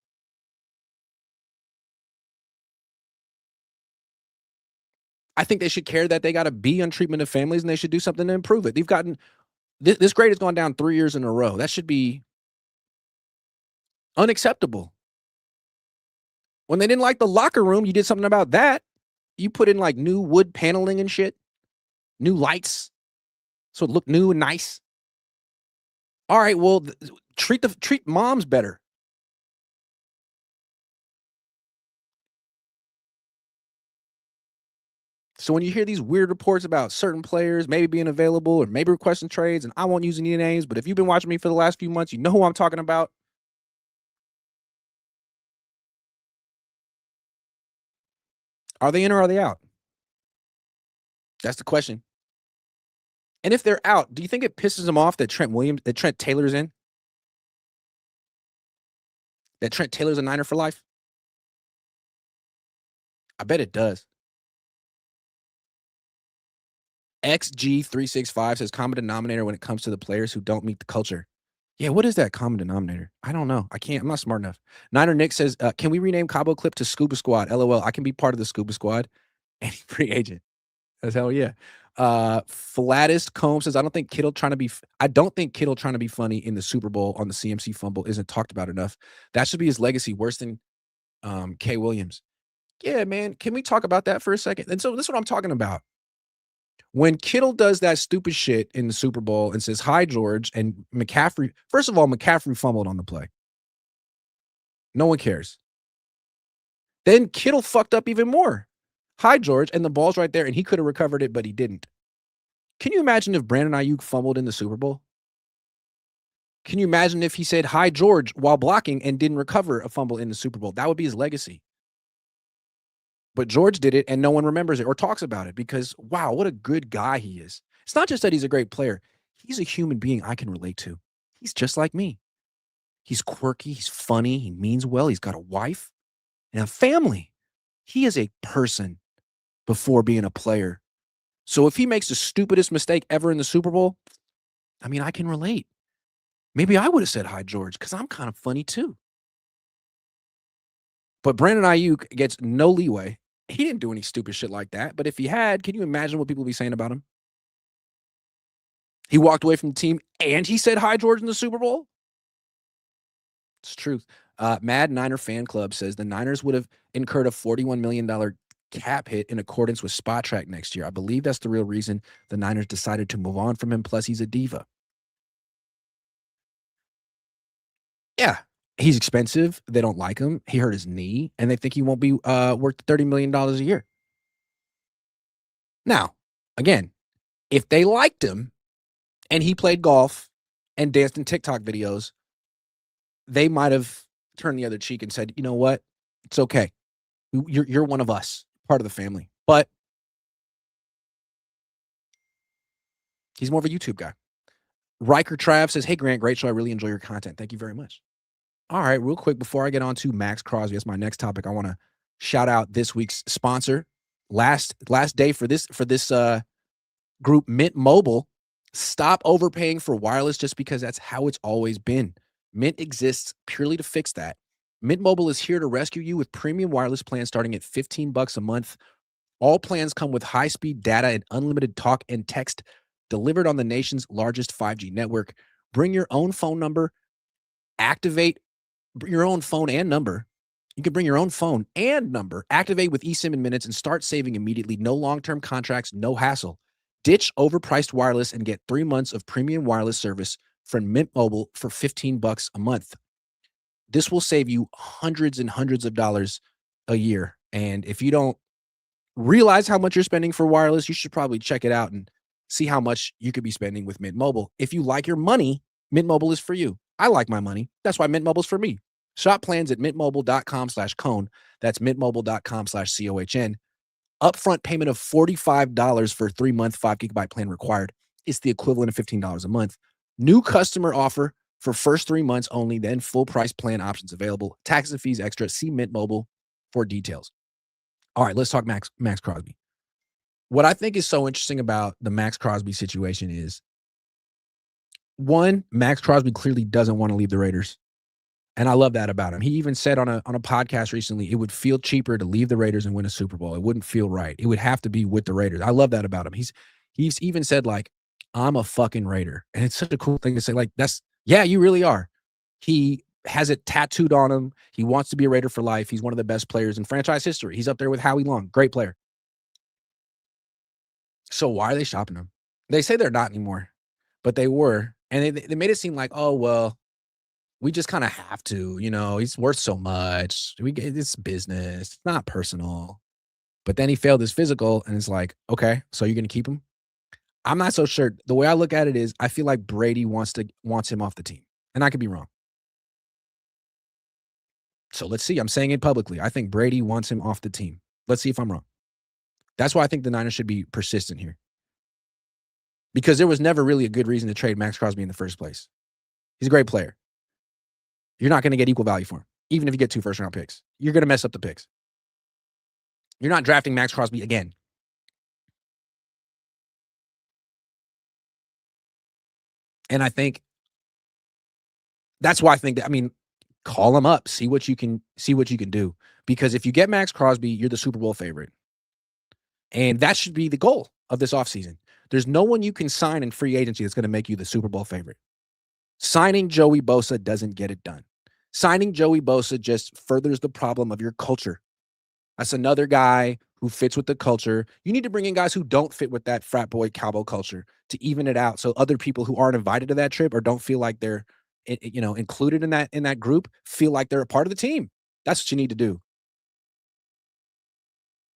I think they should care that they got to be on treatment of families and they should do something to improve it. They've gotten this grade has gone down 3 years in a row. That should be unacceptable. When they didn't like the locker room, you did something about that. You put in like new wood paneling and shit, new lights, so it looked new and nice. All right, well, treat moms better. So when you hear these weird reports about certain players maybe being available or maybe requesting trades, and I won't use any names, but if you've been watching me for the last few months, you know who I'm talking about. Are they in or are they out? That's the question. And if they're out, do you think it pisses them off that Trent Taylor's in? That Trent Taylor's a Niner for life? I bet it does. XG365 says common denominator when it comes to the players who don't meet the culture. Yeah, what is that common denominator? I don't know. I'm not smart enough. Niner Nick says, can we rename Cabo Clip to Scuba Squad? LOL, I can be part of the Scuba Squad. Any free agent. That's hell yeah. Flattest Cohn says, I don't think Kittle trying to be funny in the Super Bowl on the CMC fumble isn't talked about enough. That should be his legacy, worse than K. Williams. Yeah, man. Can we talk about that for a second? And so this is what I'm talking about. When Kittle does that stupid shit in the Super Bowl and says, hi, George, and McCaffrey, first of all, McCaffrey fumbled on the play. No one cares. Then Kittle fucked up even more. Hi, George, and the ball's right there, and he could have recovered it, but he didn't. Can you imagine if Brandon Aiyuk fumbled in the Super Bowl? Can you imagine if he said, "Hi, George," while blocking and didn't recover a fumble in the Super Bowl? That would be his legacy. But George did it, and no one remembers it or talks about it because, wow, what a good guy he is. It's not just that he's a great player. He's a human being I can relate to. He's just like me. He's quirky. He's funny. He means well. He's got a wife and a family. He is a person before being a player. So if he makes the stupidest mistake ever in the Super Bowl, I mean, I can relate. Maybe I would have said hi, George, because I'm kind of funny too. But Brandon Aiyuk gets no leeway. He didn't do any stupid shit like that. But if he had, can you imagine what people would be saying about him? He walked away from the team and he said hi, George, in the Super Bowl. It's truth. Mad Niner Fan Club says the Niners would have incurred a $41 million cap hit in accordance with Spot Track next year. I believe that's the real reason the Niners decided to move on from him. Plus, he's a diva. Yeah, he's expensive. They don't like him. He hurt his knee, and they think he won't be worth $30 million a year. Now, again, if they liked him and he played golf and danced in TikTok videos, they might have turned the other cheek and said, you know what? It's okay. You're one of us, part of the family. But he's more of a YouTube guy. Riker Trav says, hey, Grant, great show. I really enjoy your content. Thank you very much. All right, real quick, before I get on to Maxx Crosby, that's my next topic. I want to shout out this week's sponsor. Last day for this group, Mint Mobile. Stop overpaying for wireless just because that's how it's always been. Mint exists purely to fix that. Mint Mobile is here to rescue you with premium wireless plans starting at $15 a month. All plans come with high-speed data and unlimited talk and text delivered on the nation's largest 5G network. Bring your own phone number, activate your own phone and number. You can bring your own phone and number, activate with eSIM in minutes, and start saving immediately. No long-term contracts, no hassle. Ditch overpriced wireless and get 3 months of premium wireless service from Mint Mobile for $15 a month. This will save you hundreds and hundreds of dollars a year. And if you don't realize how much you're spending for wireless, you should probably check it out and see how much you could be spending with Mint Mobile. If you like your money, Mint Mobile is for you. I like my money. That's why Mint Mobile's for me. Shop plans at mintmobile.com/Cohn. That's mintmobile.com/COHN. Upfront payment of $45 for a 3-month 5 GB plan required. It's the equivalent of $15 a month. New customer offer for first 3 months only, then full price plan options available. Taxes and fees extra. See Mint Mobile for details. All right, let's talk Maxx Crosby. What I think is so interesting about the Maxx Crosby situation is, one, Maxx Crosby clearly doesn't want to leave the Raiders. And I love that about him. He even said on a podcast recently, it would feel cheaper to leave the Raiders and win a Super Bowl. It wouldn't feel right. It would have to be with the Raiders. I love that about him. He's even said, like, I'm a fucking Raider. And it's such a cool thing to say. Like, yeah, you really are. He has it tattooed on him. He wants to be a Raider for life. He's one of the best players in franchise history. He's up there with Howie Long. Great player. So why are they shopping him? They say they're not anymore, but they were. And they made it seem like, oh, well, we just kind of have to, he's worth so much. It's business, it's not personal. But then he failed his physical, and it's like, okay, so you're going to keep him? I'm not so sure. The way I look at it is, I feel like Brady wants him off the team, and I could be wrong. So let's see. I'm saying it publicly. I think Brady wants him off the team. Let's see if I'm wrong. That's why I think the Niners should be persistent here, because there was never really a good reason to trade Maxx Crosby in the first place. He's a great player. You're not going to get equal value for him, even if you get 2 first-round picks. You're going to mess up the picks. You're not drafting Maxx Crosby again. And I think that's why I think that, call him up, see what you can do. Because if you get Maxx Crosby, you're the Super Bowl favorite. And that should be the goal of this offseason. There's no one you can sign in free agency that's going to make you the Super Bowl favorite. Signing Joey Bosa doesn't get it done. Signing Joey Bosa just furthers the problem of your culture. That's another guy who fits with the culture. You need to bring in guys who don't fit with that frat boy cowboy culture to even it out, so other people who aren't invited to that trip or don't feel like they're included in that group feel like they're a part of the team. That's what you need to do.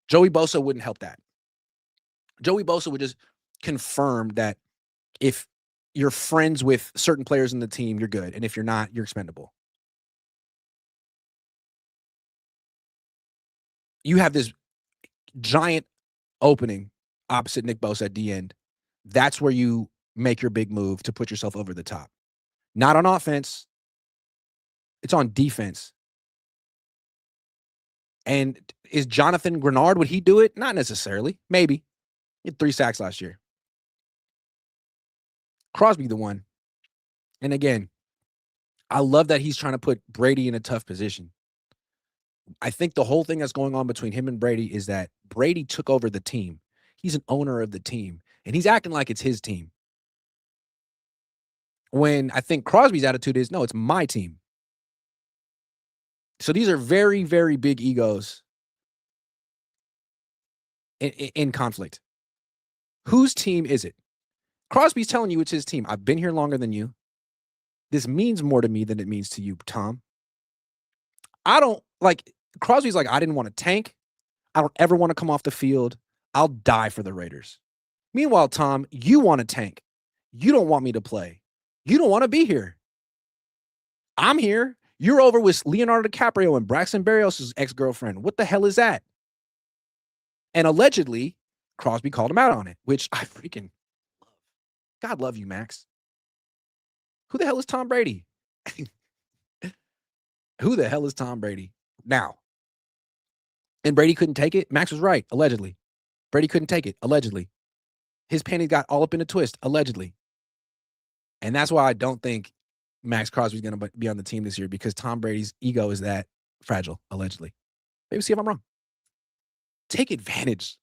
Joey Bosa wouldn't help that. Joey Bosa would just confirmed that if you're friends with certain players in the team, you're good. And if you're not, you're expendable. You have this giant opening opposite Nick Bosa at the end. That's where you make your big move to put yourself over the top. Not on offense. It's on defense. And is Jonathan Grenard, would he do it? Not necessarily. Maybe. He had 3 sacks last year. Crosby the one. And again, I love that he's trying to put Brady in a tough position. I think the whole thing that's going on between him and Brady is that Brady took over the team. He's an owner of the team, and he's acting like it's his team. When I think Crosby's attitude is, no, it's my team. So these are very, very big egos in conflict. Whose team is it? Crosby's telling you it's his team. I've been here longer than you. This means more to me than it means to you, Tom. I don't like Crosby's like, I didn't want to tank. I don't ever want to come off the field. I'll die for the Raiders. Meanwhile, Tom, you want to tank. You don't want me to play. You don't want to be here. I'm here. You're over with Leonardo DiCaprio and Braxton Berrios' ex-girlfriend. What the hell is that? And allegedly, Crosby called him out on it, which I freaking love. God love you, Max. Who the hell is Tom Brady? Who the hell is Tom Brady? Now, and Brady couldn't take it? Max was right, allegedly. Brady couldn't take it, allegedly. His panties got all up in a twist, allegedly. And that's why I don't think Maxx Crosby's going to be on the team this year, because Tom Brady's ego is that fragile, allegedly. Maybe see if I'm wrong. Take advantage.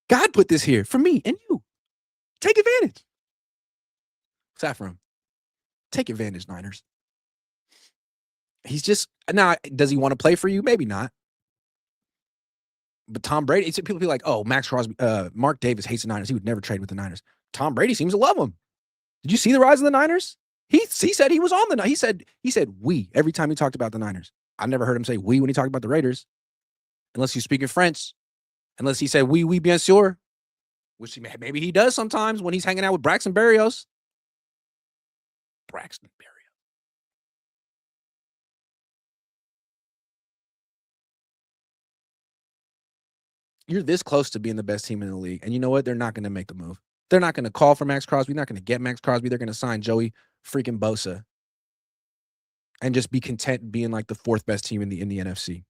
God put this here for me and you. Take advantage. What's that from? Take advantage, Niners. He's just, now, does he want to play for you? Maybe not. But Tom Brady, people be like, oh, Maxx Crosby, Mark Davis hates the Niners. He would never trade with the Niners. Tom Brady seems to love him. Did you see the rise of the Niners? He said he was on the, he said we every time he talked about the Niners. I never heard him say we when he talked about the Raiders. Unless you speak in French. Unless he said oui, bien sûr. Which maybe he does sometimes when he's hanging out with Braxton Berrios. Braxton Berrios. You're this close to being the best team in the league. And you know what? They're not going to make the move. They're not going to call for Maxx Crosby. They're not going to get Maxx Crosby. They're going to sign Joey freaking Bosa and just be content being like the 4th best team in the NFC.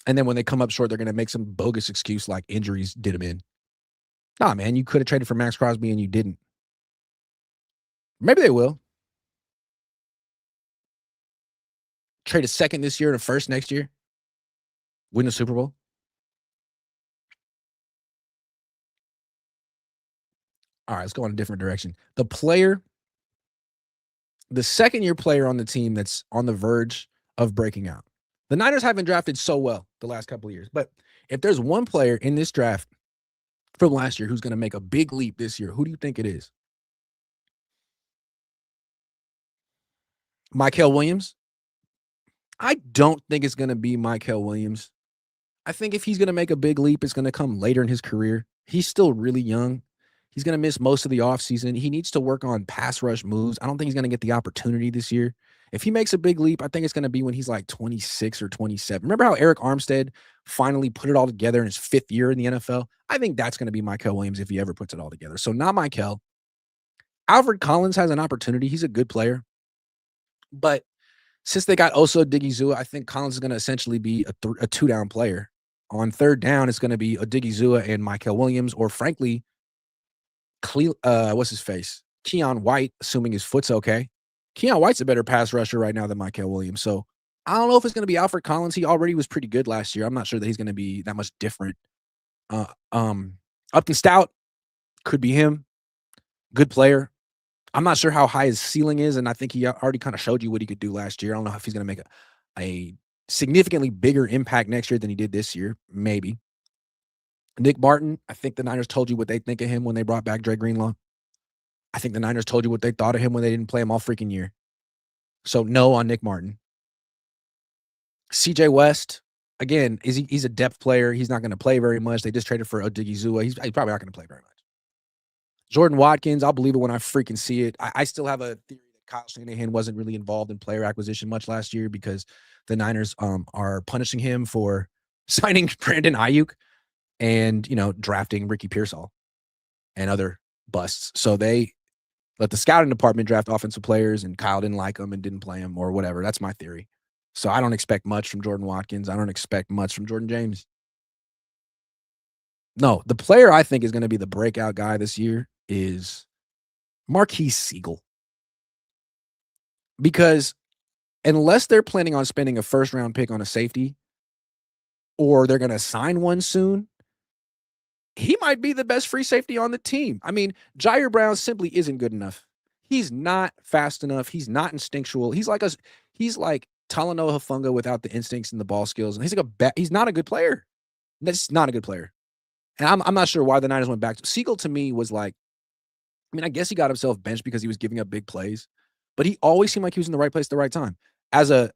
And then when they come up short, they're going to make some bogus excuse like injuries did them in. Nah, man, you could have traded for Maxx Crosby and you didn't. Maybe they will. Trade a second this year and a first next year. Win the Super Bowl. All right, let's go in a different direction. The second-year player on the team that's on the verge of breaking out. The Niners haven't drafted so well the last couple of years, but if there's one player in this draft from last year who's going to make a big leap this year, who do you think it is? Mykel Williams? I don't think it's going to be Mykel Williams. I think if he's going to make a big leap, it's going to come later in his career. He's still really young. He's going to miss most of the offseason. He needs to work on pass rush moves. I don't think he's going to get the opportunity this year. If he makes a big leap, I think it's going to be when he's like 26 or 27. Remember how Eric Armstead finally put it all together in his 5th year in the NFL? I think that's going to be Mykel Williams if he ever puts it all together. So not Mykel. Alfred Collins has an opportunity. He's a good player. But since they got Oso Odigizua, I think Collins is going to essentially be a 2-down player. On 3rd down, it's going to be Odigizua and Mykel Williams, or frankly, what's his face? Keon White, assuming his foot's okay. Keon White's a better pass rusher right now than Mykel Williams. So I don't know if it's going to be Alfred Collins. He already was pretty good last year. I'm not sure that he's going to be that much different. Upton Stout could be him. Good player. I'm not sure how high his ceiling is, and I think he already kind of showed you what he could do last year. I don't know if he's going to make a significantly bigger impact next year than he did this year. Maybe. Nick Martin, I think the Niners told you what they think of him when they brought back Dre Greenlaw. I think the Niners told you what they thought of him when they didn't play him all freaking year. So no on Nick Martin. CJ West, again, he's a depth player. He's not going to play very much. They just traded for Odigizua. He's probably not going to play very much. Jordan Watkins, I'll believe it when I freaking see it. I still have a theory that Kyle Shanahan wasn't really involved in player acquisition much last year because the Niners are punishing him for signing Brandon Aiyuk and, drafting Ricky Pearsall and other busts. So they let the scouting department draft offensive players, and Kyle didn't like them and didn't play them or whatever. That's my theory. So I don't expect much from Jordan Watkins. I don't expect much from Jordan James. No, the player I think is going to be the breakout guy this year is Marquise Siegel. Because unless they're planning on spending a first-round pick on a safety or they're going to sign one soon, he might be the best free safety on the team. I mean, Jair Brown simply isn't good enough. He's not fast enough. He's not instinctual. He's like Talanoa Hufanga without the instincts and the ball skills. And he's not a good player. That's not a good player. And I'm not sure why the Niners went back. Siegel to me was like, I guess he got himself benched because he was giving up big plays, but he always seemed like he was in the right place at the right time. As a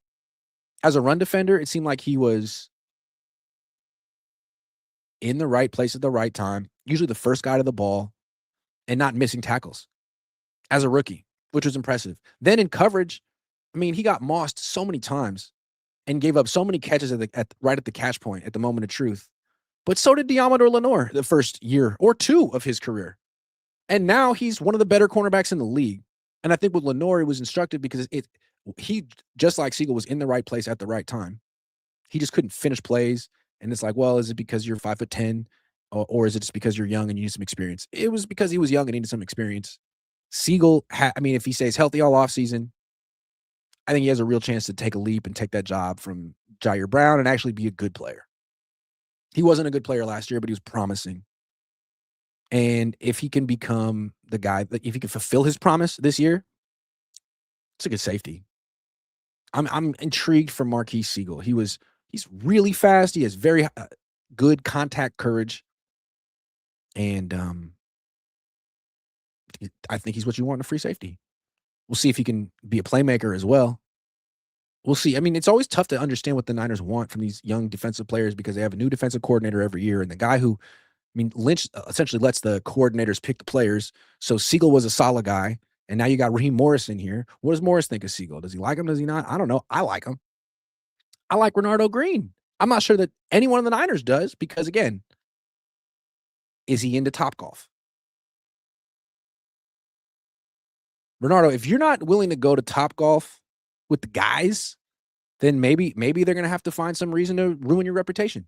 run defender, it seemed like he was in the right place at the right time, usually the first guy to the ball, and not missing tackles as a rookie, which was impressive. Then in coverage, he got mossed so many times and gave up so many catches right at the catch point at the moment of truth. But so did Deommodore Lenoir the first year or two of his career. And now he's one of the better cornerbacks in the league. And I think with Lenoir, it was instructive because he, just like Siegel, was in the right place at the right time. He just couldn't finish plays. And it's like, well, is it because you're 5'10", or is it just because you're young and you need some experience? It was because he was young and needed some experience. Siegel, if he stays healthy all offseason, I think he has a real chance to take a leap and take that job from Jair Brown and actually be a good player. He wasn't a good player last year, but he was promising. And if he can become the guy, if he can fulfill his promise this year, it's a good safety. I'm intrigued for Marquise Siegel. He's really fast. He has very good contact courage. And I think he's what you want in a free safety. We'll see if he can be a playmaker as well. We'll see. It's always tough to understand what the Niners want from these young defensive players because they have a new defensive coordinator every year. And the guy who, Lynch essentially lets the coordinators pick the players. So Siegel was a solid guy. And now you got Raheem Morris in here. What does Morris think of Siegel? Does he like him? Does he not? I don't know. I like him. I like Renardo Green. I'm not sure that anyone in the Niners does because, again, is he into Topgolf? Renardo, if you're not willing to go to Topgolf with the guys, then maybe they're going to have to find some reason to ruin your reputation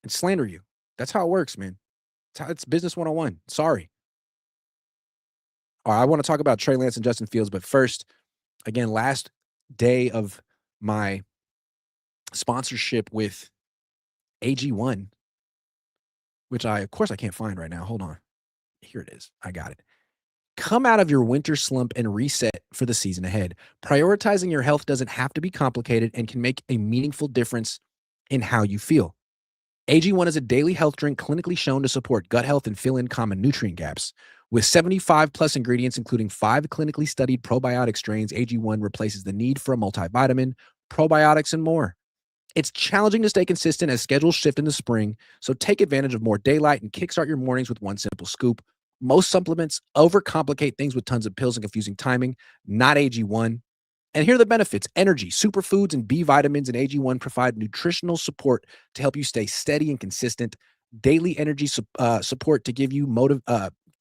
and slander you. That's how it works, man. It's business 101. Sorry. All right, I want to talk about Trey Lance and Justin Fields, but first, again, last day of my sponsorship with AG1, which of course I can't find right now. Hold on. Here it is. I got it. Come out of your winter slump and reset for the season ahead. Prioritizing your health doesn't have to be complicated and can make a meaningful difference in how you feel. AG1 is a daily health drink clinically shown to support gut health and fill in common nutrient gaps. With 75 plus ingredients, including 5 clinically studied probiotic strains, AG1 replaces the need for a multivitamin, probiotics, and more. It's challenging to stay consistent as schedules shift into spring, so take advantage of more daylight and kickstart your mornings with one simple scoop. Most supplements overcomplicate things with tons of pills and confusing timing, not AG1. And here are the benefits. Energy, superfoods, and B vitamins in AG1 provide nutritional support to help you stay steady and consistent. Daily energy support to give you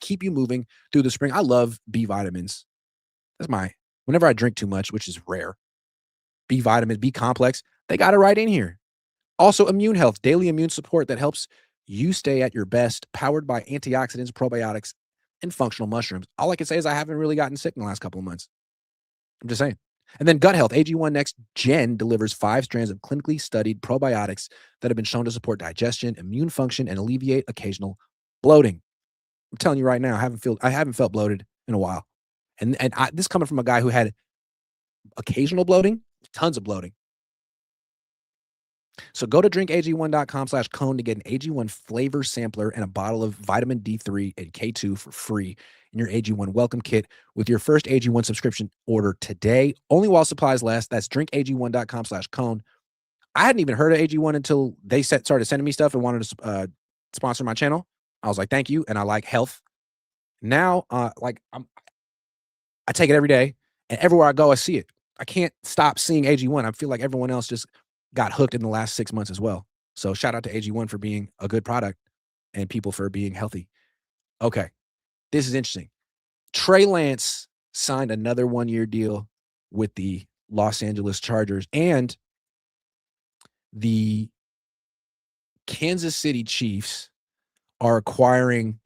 keep you moving through the spring. I love B vitamins. Whenever I drink too much, which is rare, B vitamins, B complex, they got it right in here. Also, immune health, daily immune support that helps you stay at your best, powered by antioxidants, probiotics, and functional mushrooms. All I can say is I haven't really gotten sick in the last couple of months. I'm just saying. And then gut health, AG1 Next Gen delivers 5 strands of clinically studied probiotics that have been shown to support digestion, immune function, and alleviate occasional bloating. I'm telling you right now, I haven't felt bloated in a while. And this coming from a guy who had occasional bloating, tons of bloating. So go to drinkag1.com/Cohn to get an AG1 Flavor Sampler and a bottle of Vitamin D3 and K2 for free in your AG1 Welcome Kit with your first AG1 subscription order today, only while supplies last. That's drinkag1.com/Cohn. I hadn't even heard of AG1 until they started sending me stuff and wanted to sponsor my channel. I was like, thank you. And I like health. Now, like I take it every day, and everywhere I go, I see it. I can't stop seeing AG1. I feel like everyone else just got hooked in the last 6 months as well. So shout out to AG1 for being a good product and people for being healthy. Okay, this is interesting. Trey Lance signed another 1-year deal with the Los Angeles Chargers, and the Kansas City Chiefs are acquiring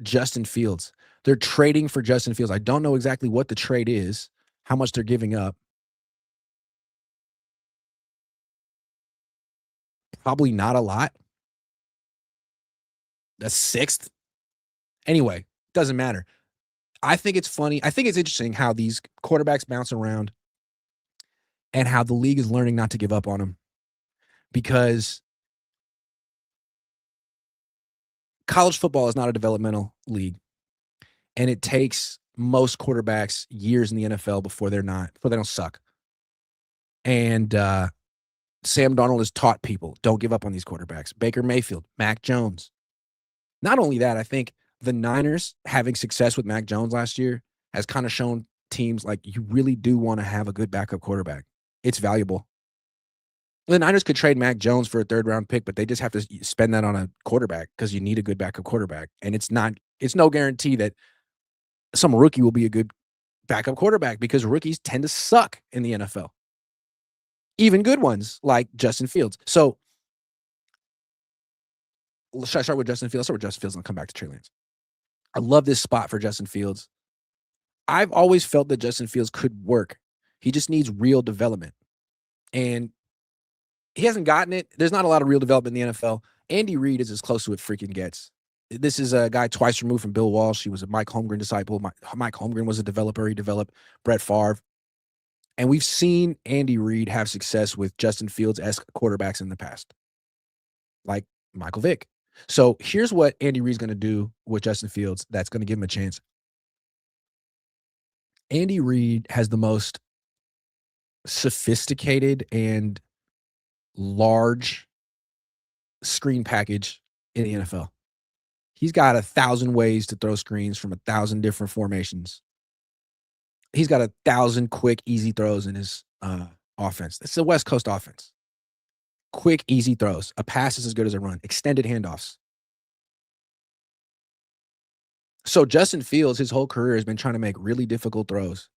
Justin Fields. They're trading for Justin Fields. I don't know exactly what the trade is, how much they're giving up. Probably not a lot. That's 6th. Anyway, doesn't matter. I think it's funny. I think it's interesting how these quarterbacks bounce around and how the league is learning not to give up on them, because college football is not a developmental league, and it takes most quarterbacks years in the NFL before they don't suck. And Sam Darnold has taught people, don't give up on these quarterbacks. Baker Mayfield, Mac Jones. Not only that, I think the Niners having success with Mac Jones last year has kind of shown teams like you really do want to have a good backup quarterback. It's valuable. The Niners could trade Mac Jones for a 3rd-round pick, but they just have to spend that on a quarterback because you need a good backup quarterback. And it's no guarantee that some rookie will be a good backup quarterback, because rookies tend to suck in the NFL. Even good ones like Justin Fields. So should I start with Justin Fields? I'll start with Justin Fields and I'll come back to Trey Lance. I love this spot for Justin Fields. I've always felt that Justin Fields could work. He just needs real development. And he hasn't gotten it. There's not a lot of real development in the NFL. Andy Reid is as close to it freaking gets. This is a guy twice removed from Bill Walsh. He was a Mike Holmgren disciple. Mike Holmgren was a developer. He developed Brett Favre. And we've seen Andy Reid have success with Justin Fields-esque quarterbacks in the past, like Michael Vick. So here's what Andy Reid's going to do with Justin Fields that's going to give him a chance. Andy Reid has the most sophisticated and large screen package in the NFL. He's got 1,000 ways to throw screens from 1,000 different formations. He's got 1,000 quick, easy throws in his offense. It's a West Coast offense. Quick, easy throws. A pass is as good as a run. Extended handoffs. So Justin Fields, his whole career, has been trying to make really difficult throws,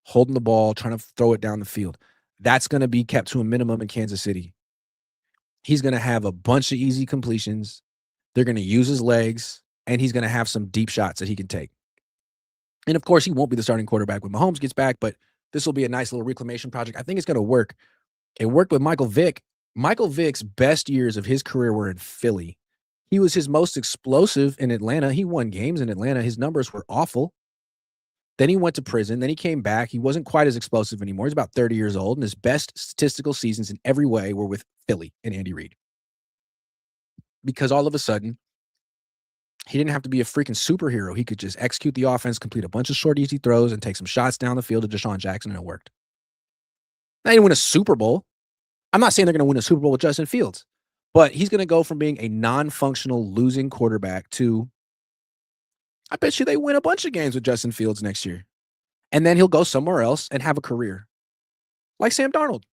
holding the ball, trying to throw it down the field. That's going to be kept to a minimum in Kansas City. He's going to have a bunch of easy completions. They're going to use his legs, and he's going to have some deep shots that he can take. And of course, he won't be the starting quarterback when Mahomes gets back, but this will be a nice little reclamation project. I think it's going to work. It worked with Michael Vick. Michael Vick's best years of his career were in Philly. He was his most explosive in Atlanta. He won games in Atlanta. His numbers were awful. Then he went to prison. Then he came back. He wasn't quite as explosive anymore. He's about 30 years old, and his best statistical seasons in every way were with Philly and Andy Reid. Because all of a sudden, he didn't have to be a freaking superhero. He could just execute the offense, complete a bunch of short, easy throws, and take some shots down the field to Deshaun Jackson, and it worked. Now, he didn't win a Super Bowl. I'm not saying they're going to win a Super Bowl with Justin Fields, but he's going to go from being a non-functional losing quarterback to, I bet you they win a bunch of games with Justin Fields next year. And then he'll go somewhere else and have a career like Sam Darnold.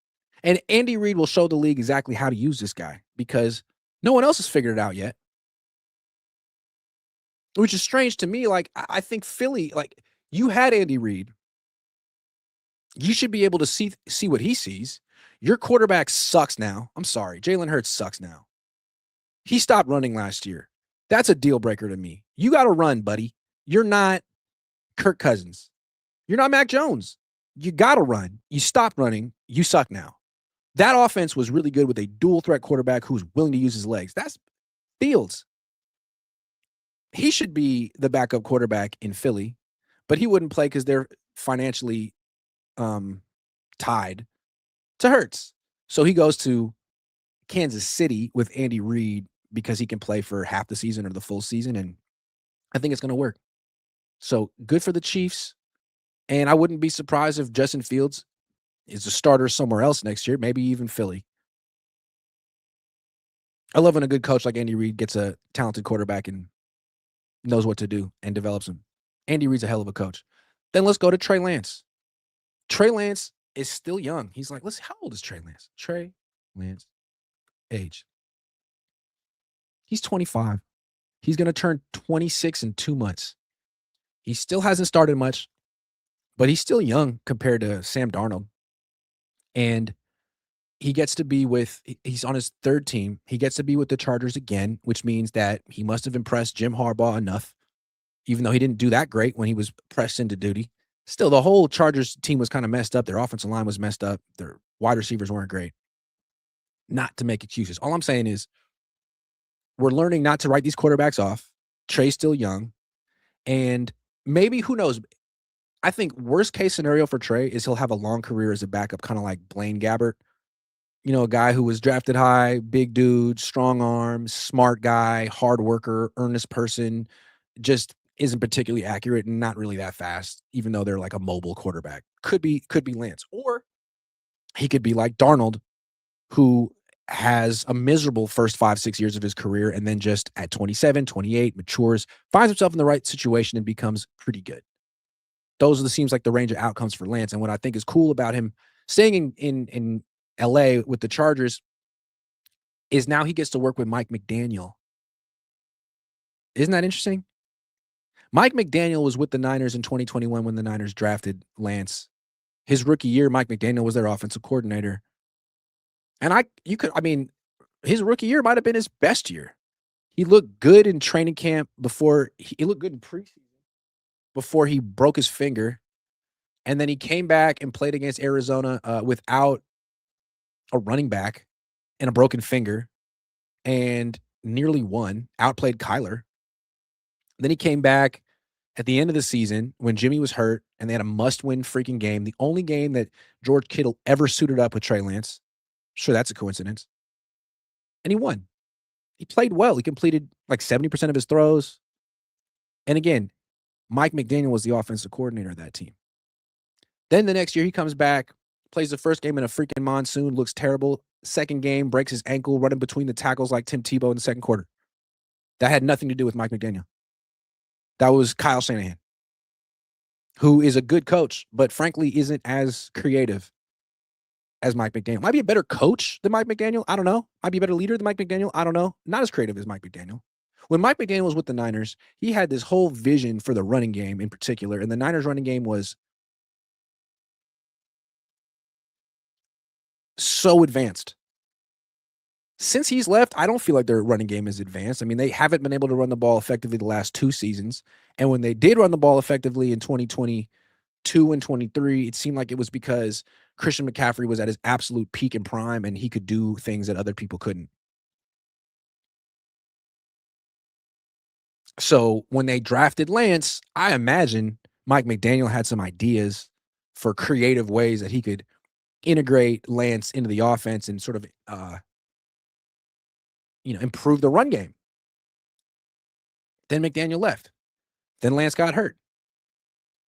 And Andy Reid will show the league exactly how to use this guy because no one else has figured it out yet. Which is strange to me. Like, I think Philly, like, you had Andy Reid. You should be able to see what he sees. Your quarterback sucks now. I'm sorry. Jalen Hurts sucks now. He stopped running last year. That's a deal breaker to me. You got to run, buddy. You're not Kirk Cousins. You're not Mac Jones. You got to run. You stopped running. You suck now. That offense was really good with a dual threat quarterback who's willing to use his legs. That's Fields. He should be the backup quarterback in Philly, but he wouldn't play because they're financially tied to Hurts. So he goes to Kansas City with Andy Reid because he can play for half the season or the full season, and I think it's going to work. So good for the Chiefs, and I wouldn't be surprised if Justin Fields is a starter somewhere else next year, maybe even Philly. I love when a good coach like Andy Reid gets a talented quarterback and knows what to do and develops him. Andy Reid's a hell of a coach. Then let's go to Trey Lance. Trey Lance is still young. He's like, how old is Trey Lance? Trey Lance age. He's 25. He's going to turn 26 in 2 months. He still hasn't started much, but he's still young compared to Sam Darnold. And he gets to be he's on his third team. He gets to be with the Chargers again, which means that he must have impressed Jim Harbaugh enough, even though he didn't do that great when he was pressed into duty. Still, the whole Chargers team was kind of messed up. Their offensive line was messed up. Their wide receivers weren't great. Not to make excuses. All I'm saying is we're learning not to write these quarterbacks off. Trey's still young. And maybe, who knows, I think worst case scenario for Trey is he'll have a long career as a backup, kind of like Blaine Gabbert. You know, a guy who was drafted high, big dude, strong arms, smart guy, hard worker, earnest person, just isn't particularly accurate and not really that fast, even though they're like a mobile quarterback. Could be Lance. Or he could be like Darnold, who has a miserable first 5-6 years of his career and then just at 27, 28, matures, finds himself in the right situation and becomes pretty good. Those seems like the range of outcomes for Lance. And what I think is cool about him staying in LA with the Chargers is now he gets to work with Mike McDaniel. Isn't that interesting? Mike McDaniel was with the Niners in 2021 when the Niners drafted Lance. His rookie year, Mike McDaniel was their offensive coordinator. And his rookie year might have been his best year. He looked good in training camp he looked good in preseason before he broke his finger. And then he came back and played against Arizona without a running back and a broken finger and nearly won, outplayed Kyler. Then he came back at the end of the season when Jimmy was hurt and they had a must-win freaking game, the only game that George Kittle ever suited up with Trey Lance. Sure, that's a coincidence. And he won. He played well. He completed like 70% of his throws. And again, Mike McDaniel was the offensive coordinator of that team. Then the next year he comes back, plays the first game in a freaking monsoon, looks terrible. Second game, breaks his ankle, running between the tackles like Tim Tebow in the second quarter. That had nothing to do with Mike McDaniel. That was Kyle Shanahan, who is a good coach, but frankly isn't as creative as Mike McDaniel. Might be a better coach than Mike McDaniel. I don't know. Might be a better leader than Mike McDaniel. I don't know. Not as creative as Mike McDaniel. When Mike McDaniel was with the Niners, he had this whole vision for the running game in particular, and the Niners running game was so advanced. Since he's left, I don't feel like their running game is advanced. I mean, they haven't been able to run the ball effectively the last 2 seasons. And when they did run the ball effectively in 2022 and 23, it seemed like it was because Christian McCaffrey was at his absolute peak and prime and he could do things that other people couldn't. So when they drafted Lance, I imagine Mike McDaniel had some ideas for creative ways that he could integrate Lance into the offense and sort of, improve the run game. Then McDaniel left. Then Lance got hurt.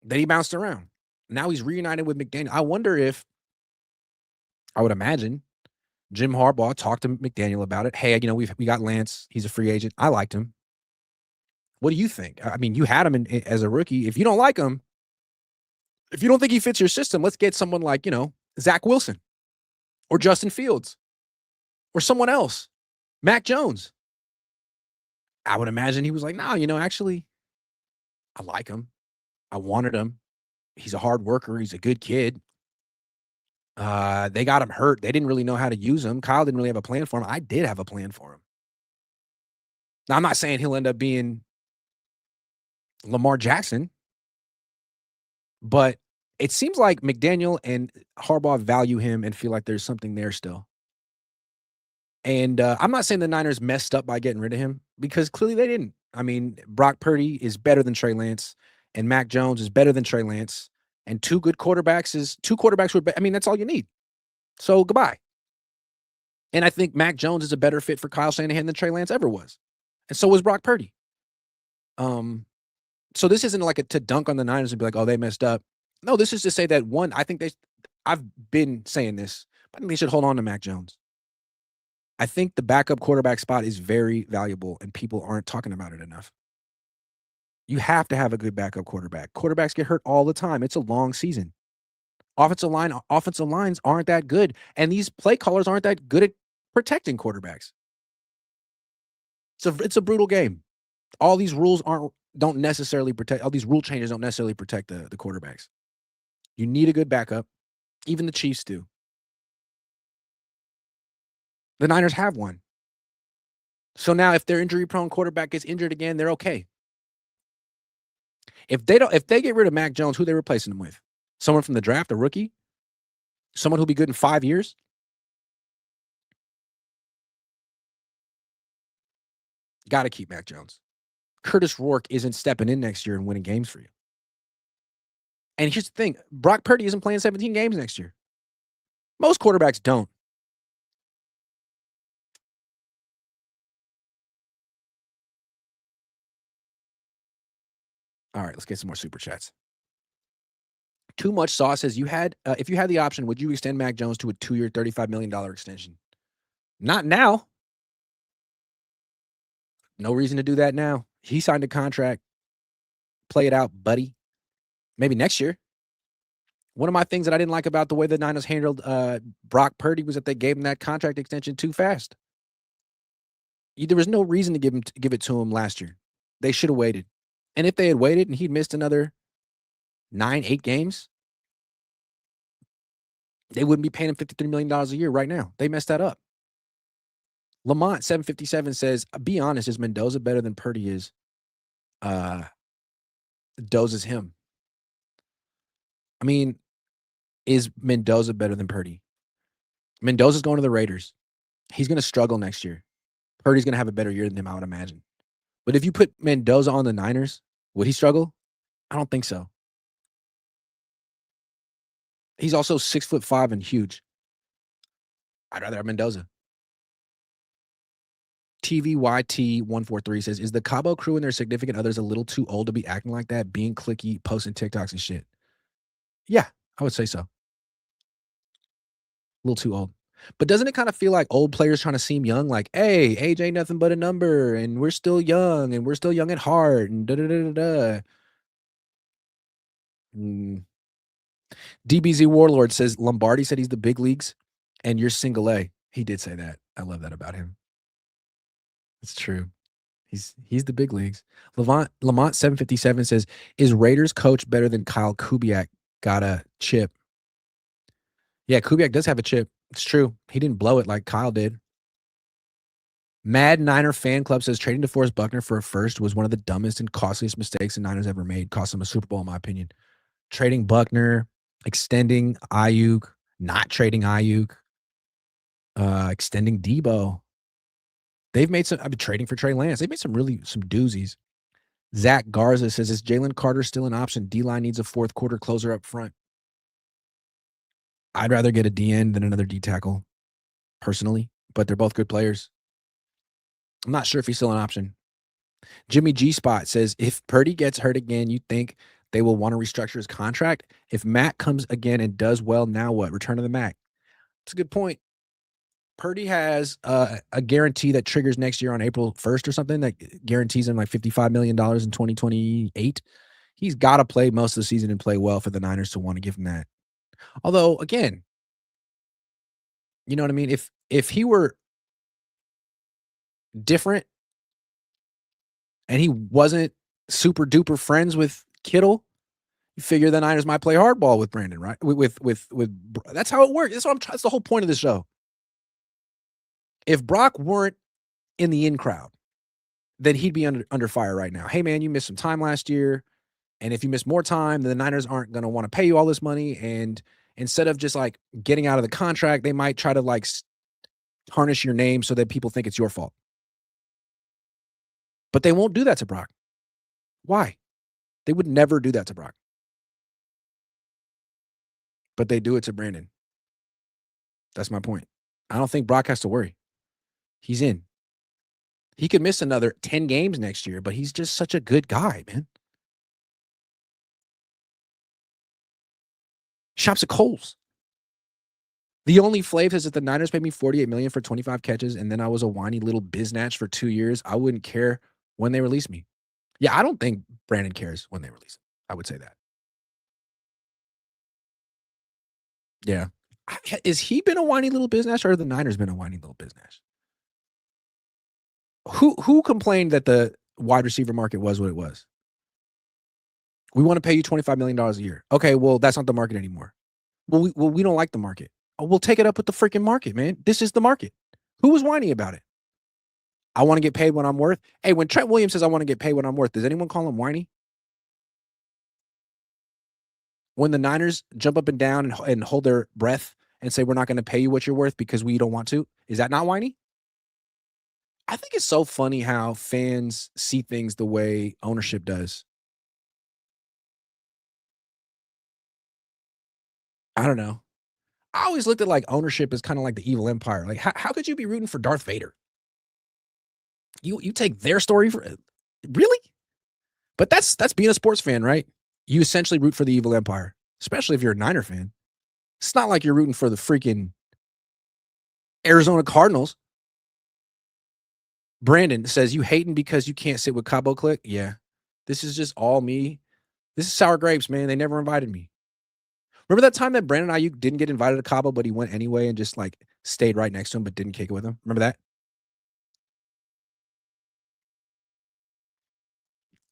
Then he bounced around. Now he's reunited with McDaniel. I would imagine Jim Harbaugh talked to McDaniel about it. Hey, we got Lance. He's a free agent. I liked him. What do you think? I mean, you had him as a rookie. If you don't like him, if you don't think he fits your system, let's get someone like, Zach Wilson or Justin Fields or someone else, Mac Jones. I would imagine he was like, no, actually, I like him. I wanted him. He's a hard worker. He's a good kid. They got him hurt. They didn't really know how to use him. Kyle didn't really have a plan for him. I did have a plan for him. Now, I'm not saying he'll end up being Lamar Jackson, but it seems like McDaniel and Harbaugh value him and feel like there's something there still. And I'm not saying the Niners messed up by getting rid of him because clearly they didn't. I mean, Brock Purdy is better than Trey Lance and Mac Jones is better than Trey Lance. And two quarterbacks that's all you need. So goodbye. And I think Mac Jones is a better fit for Kyle Shanahan than Trey Lance ever was. And so was Brock Purdy. So this isn't like to dunk on the Niners and be like, oh, they messed up. No, this is to say that I've been saying this, but I think they should hold on to Mac Jones. I think the backup quarterback spot is very valuable, and people aren't talking about it enough. You have to have a good backup quarterback. Quarterbacks get hurt all the time. It's a long season. Offensive lines aren't that good, and these play callers aren't that good at protecting quarterbacks. It's a brutal game. All these rules don't necessarily protect. All these rule changes don't necessarily protect the quarterbacks. You need a good backup. Even the Chiefs do. The Niners have one. So now, if their injury-prone quarterback gets injured again, they're okay. If they get rid of Mac Jones, who are they replacing him with? Someone from the draft, a rookie? Someone who'll be good in 5 years? Got to keep Mac Jones. Curtis Rourke isn't stepping in next year and winning games for you. And here's the thing. Brock Purdy isn't playing 17 games next year. Most quarterbacks don't. All right, let's get some more super chats. Too Much Sauce says, if you had the option, would you extend Mac Jones to a 2-year, $35 million extension? Not now. No reason to do that now. He signed a contract. Play it out, buddy. Maybe next year. One of my things that I didn't like about the way the Niners handled Brock Purdy was that they gave him that contract extension too fast. There was no reason to give it to him last year. They should have waited. And if they had waited and he'd missed another 9-8 games, they wouldn't be paying him $53 million a year right now. They messed that up. Lamont 757 says, be honest, is Mendoza better than Purdy is? Doza's him. I mean, is Mendoza better than Purdy? Mendoza's going to the Raiders. He's going to struggle next year. Purdy's going to have a better year than him, I would imagine. But if you put Mendoza on the Niners, would he struggle? I don't think so. He's also 6'5" and huge. I'd rather have Mendoza. TVYT143 says, is the Cabo crew and their significant others a little too old to be acting like that, being cliquey, posting TikToks and shit? Yeah, I would say so. A little too old. But doesn't it kind of feel like old players trying to seem young? Like, hey, age ain't nothing but a number, and we're still young at heart, and da-da-da-da-da. DBZ Warlord says, Lombardi said he's the big leagues, and you're single A. He did say that. I love that about him. It's true. He's the big leagues. Lamont 757 says, is Raiders coach better than Kyle Kubiak? Got a chip. Yeah, Kubiak does have a chip. It's true. He didn't blow it like Kyle did. Mad Niner Fan Club says, trading DeForest Buckner for a first was one of the dumbest and costliest mistakes the Niners ever made. Cost them a Super Bowl, in my opinion. Trading Buckner, extending Aiyuk, not trading Aiyuk, extending Debo. They've made some. I've been trading for Trey Lance. They've made some doozies. Zach Garza says, is Jalen Carter still an option? D-line needs a fourth quarter closer up front. I'd rather get a DN than another D tackle, personally, but they're both good players. I'm not sure if he's still an option. Jimmy G Spot says, if Purdy gets hurt again, you think they will want to restructure his contract? If Mac comes again and does well, now what? Return to the Mac. That's a good point. Purdy has a guarantee that triggers next year on April 1st or something that guarantees him like $55 million in 2028. He's got to play most of the season and play well for the Niners to want to give him that. Although, again, you know what I mean? If he were different and he wasn't super duper friends with Kittle, you figure the Niners might play hardball with Brandon, right? With that's how it works. That's the whole point of the show. If Brock weren't in the in crowd, then he'd be under fire right now. Hey, man, you missed some time last year. And if you miss more time, then the Niners aren't going to want to pay you all this money. And instead of just like getting out of the contract, they might try to like tarnish your name so that people think it's your fault. But they won't do that to Brock. Why? They would never do that to Brock. But they do it to Brandon. That's my point. I don't think Brock has to worry. He's in. He could miss another 10 games next year, but he's just such a good guy, man. Shops at Kohl's. The only Flav says that the Niners paid me $48 million for 25 catches, and then I was a whiny little biznatch for 2 years. I wouldn't care when they release me. Yeah, I don't think Brandon cares when they release him. I would say that. Yeah. Is he been a whiny little biznatch, or have the Niners been a whiny little biznatch? Who complained that the wide receiver market was what it was? We want to pay you $25 million a year. Okay, well, that's not the market anymore. Well, we don't like the market. Oh, we'll take it up with the freaking market, man. This is the market. Who was whiny about it? I want to get paid what I'm worth. Hey, when Trent Williams says I want to get paid what I'm worth, does anyone call him whiny? When the Niners jump up and down and hold their breath and say we're not going to pay you what you're worth because we don't want to, is that not whiny? I think it's so funny how fans see things the way ownership does. I don't know. I always looked at like ownership as kind of like the evil empire. Like, how could you be rooting for Darth Vader? You take their story for really? But that's being a sports fan, right? You essentially root for the evil empire, especially if you're a Niner fan. It's not like you're rooting for the freaking Arizona Cardinals. Brandon says, you hating because you can't sit with Cabo Click? Yeah. This is just all me. This is sour grapes, man. They never invited me. Remember that time that Brandon Aiyuk didn't get invited to Cabo, but he went anyway and just like stayed right next to him, but didn't kick it with him? Remember that?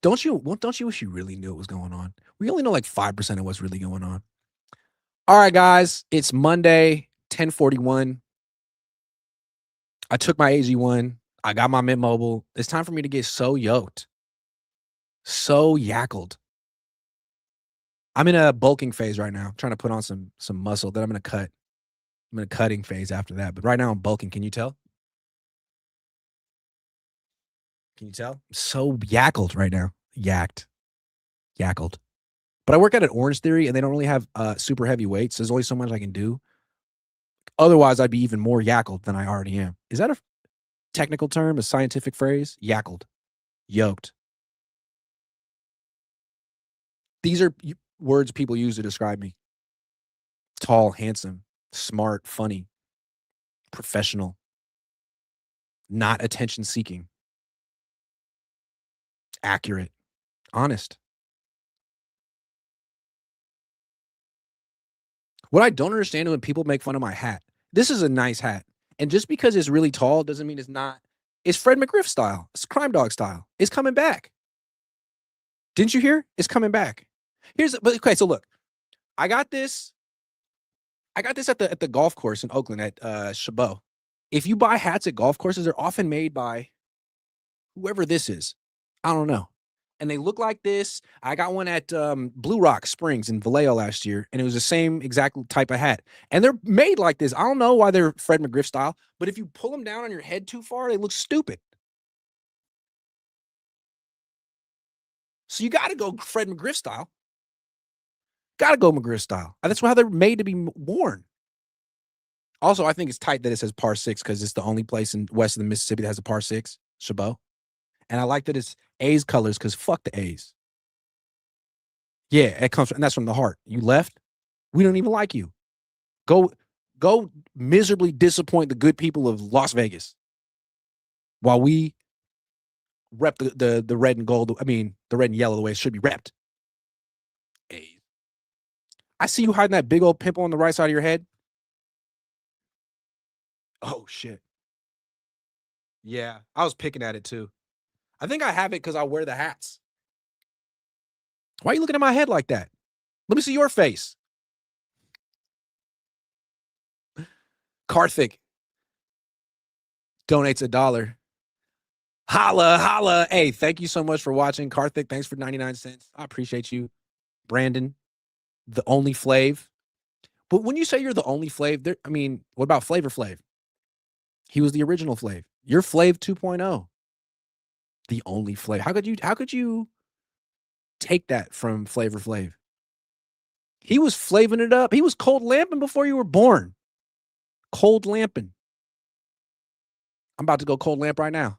Don't you wish you really knew what was going on? We only know like 5% of what's really going on. All right, guys. It's Monday, 10:41. I took my AG1. I got my Mint Mobile. It's time for me to get so yoked. So yackled. I'm in a bulking phase right now. I'm trying to put on some muscle that I'm going to cut. I'm in a cutting phase after that. But right now I'm bulking. Can you tell? Can you tell? I'm so yackled right now. Yackled. But I work out at Orange Theory, and they don't really have super heavy weights. There's only so much I can do. Otherwise, I'd be even more yackled than I already am. Is that a technical term, a scientific phrase? Yackled. Yoked. These are words people use to describe me. Tall, handsome, smart, funny, professional, not attention-seeking, accurate, honest. What I don't understand is when people make fun of my hat. This is a nice hat. And just because it's really tall doesn't mean it's not. It's Fred McGriff style. It's Crime Dog style. It's coming back. Didn't you hear? It's coming back. Okay, so look. I got this at the golf course in Oakland at Chabot. If you buy hats at golf courses, they're often made by whoever this is. I don't know. And they look like this. I got one at Blue Rock Springs in Vallejo last year, and it was the same exact type of hat. And they're made like this. I don't know why they're Fred McGriff style, but if you pull them down on your head too far, they look stupid. So you got to go Fred McGriff style. Got to go McGriff style. That's how they're made to be worn. Also, I think it's tight that it says par 6 because it's the only place in west of the Mississippi that has a par 6, Chabot. And I like that it's A's colors because fuck the A's. Yeah, it comes from, and that's from the heart. You left, we don't even like you. Go miserably disappoint the good people of Las Vegas while we rep the red and gold. I mean, the red and yellow the way it should be repped. A's. I see you hiding that big old pimple on the right side of your head. Oh, shit. Yeah, I was picking at it too. I think I have it because I wear the hats. Why are you looking at my head like that? Let me see your face. Karthik donates $1. Holla. Hey, thank you so much for watching. Karthik, thanks for 99 cents. I appreciate you. Brandon, the only Flav. But when you say you're the only Flav, I mean, what about Flavor Flav? He was the original Flav. You're Flav 2.0. The only Flav. How could you take that from Flavor Flav? He was flaving it up. He was cold lamping before you were born. Cold lamping. I'm about to go cold lamp right now.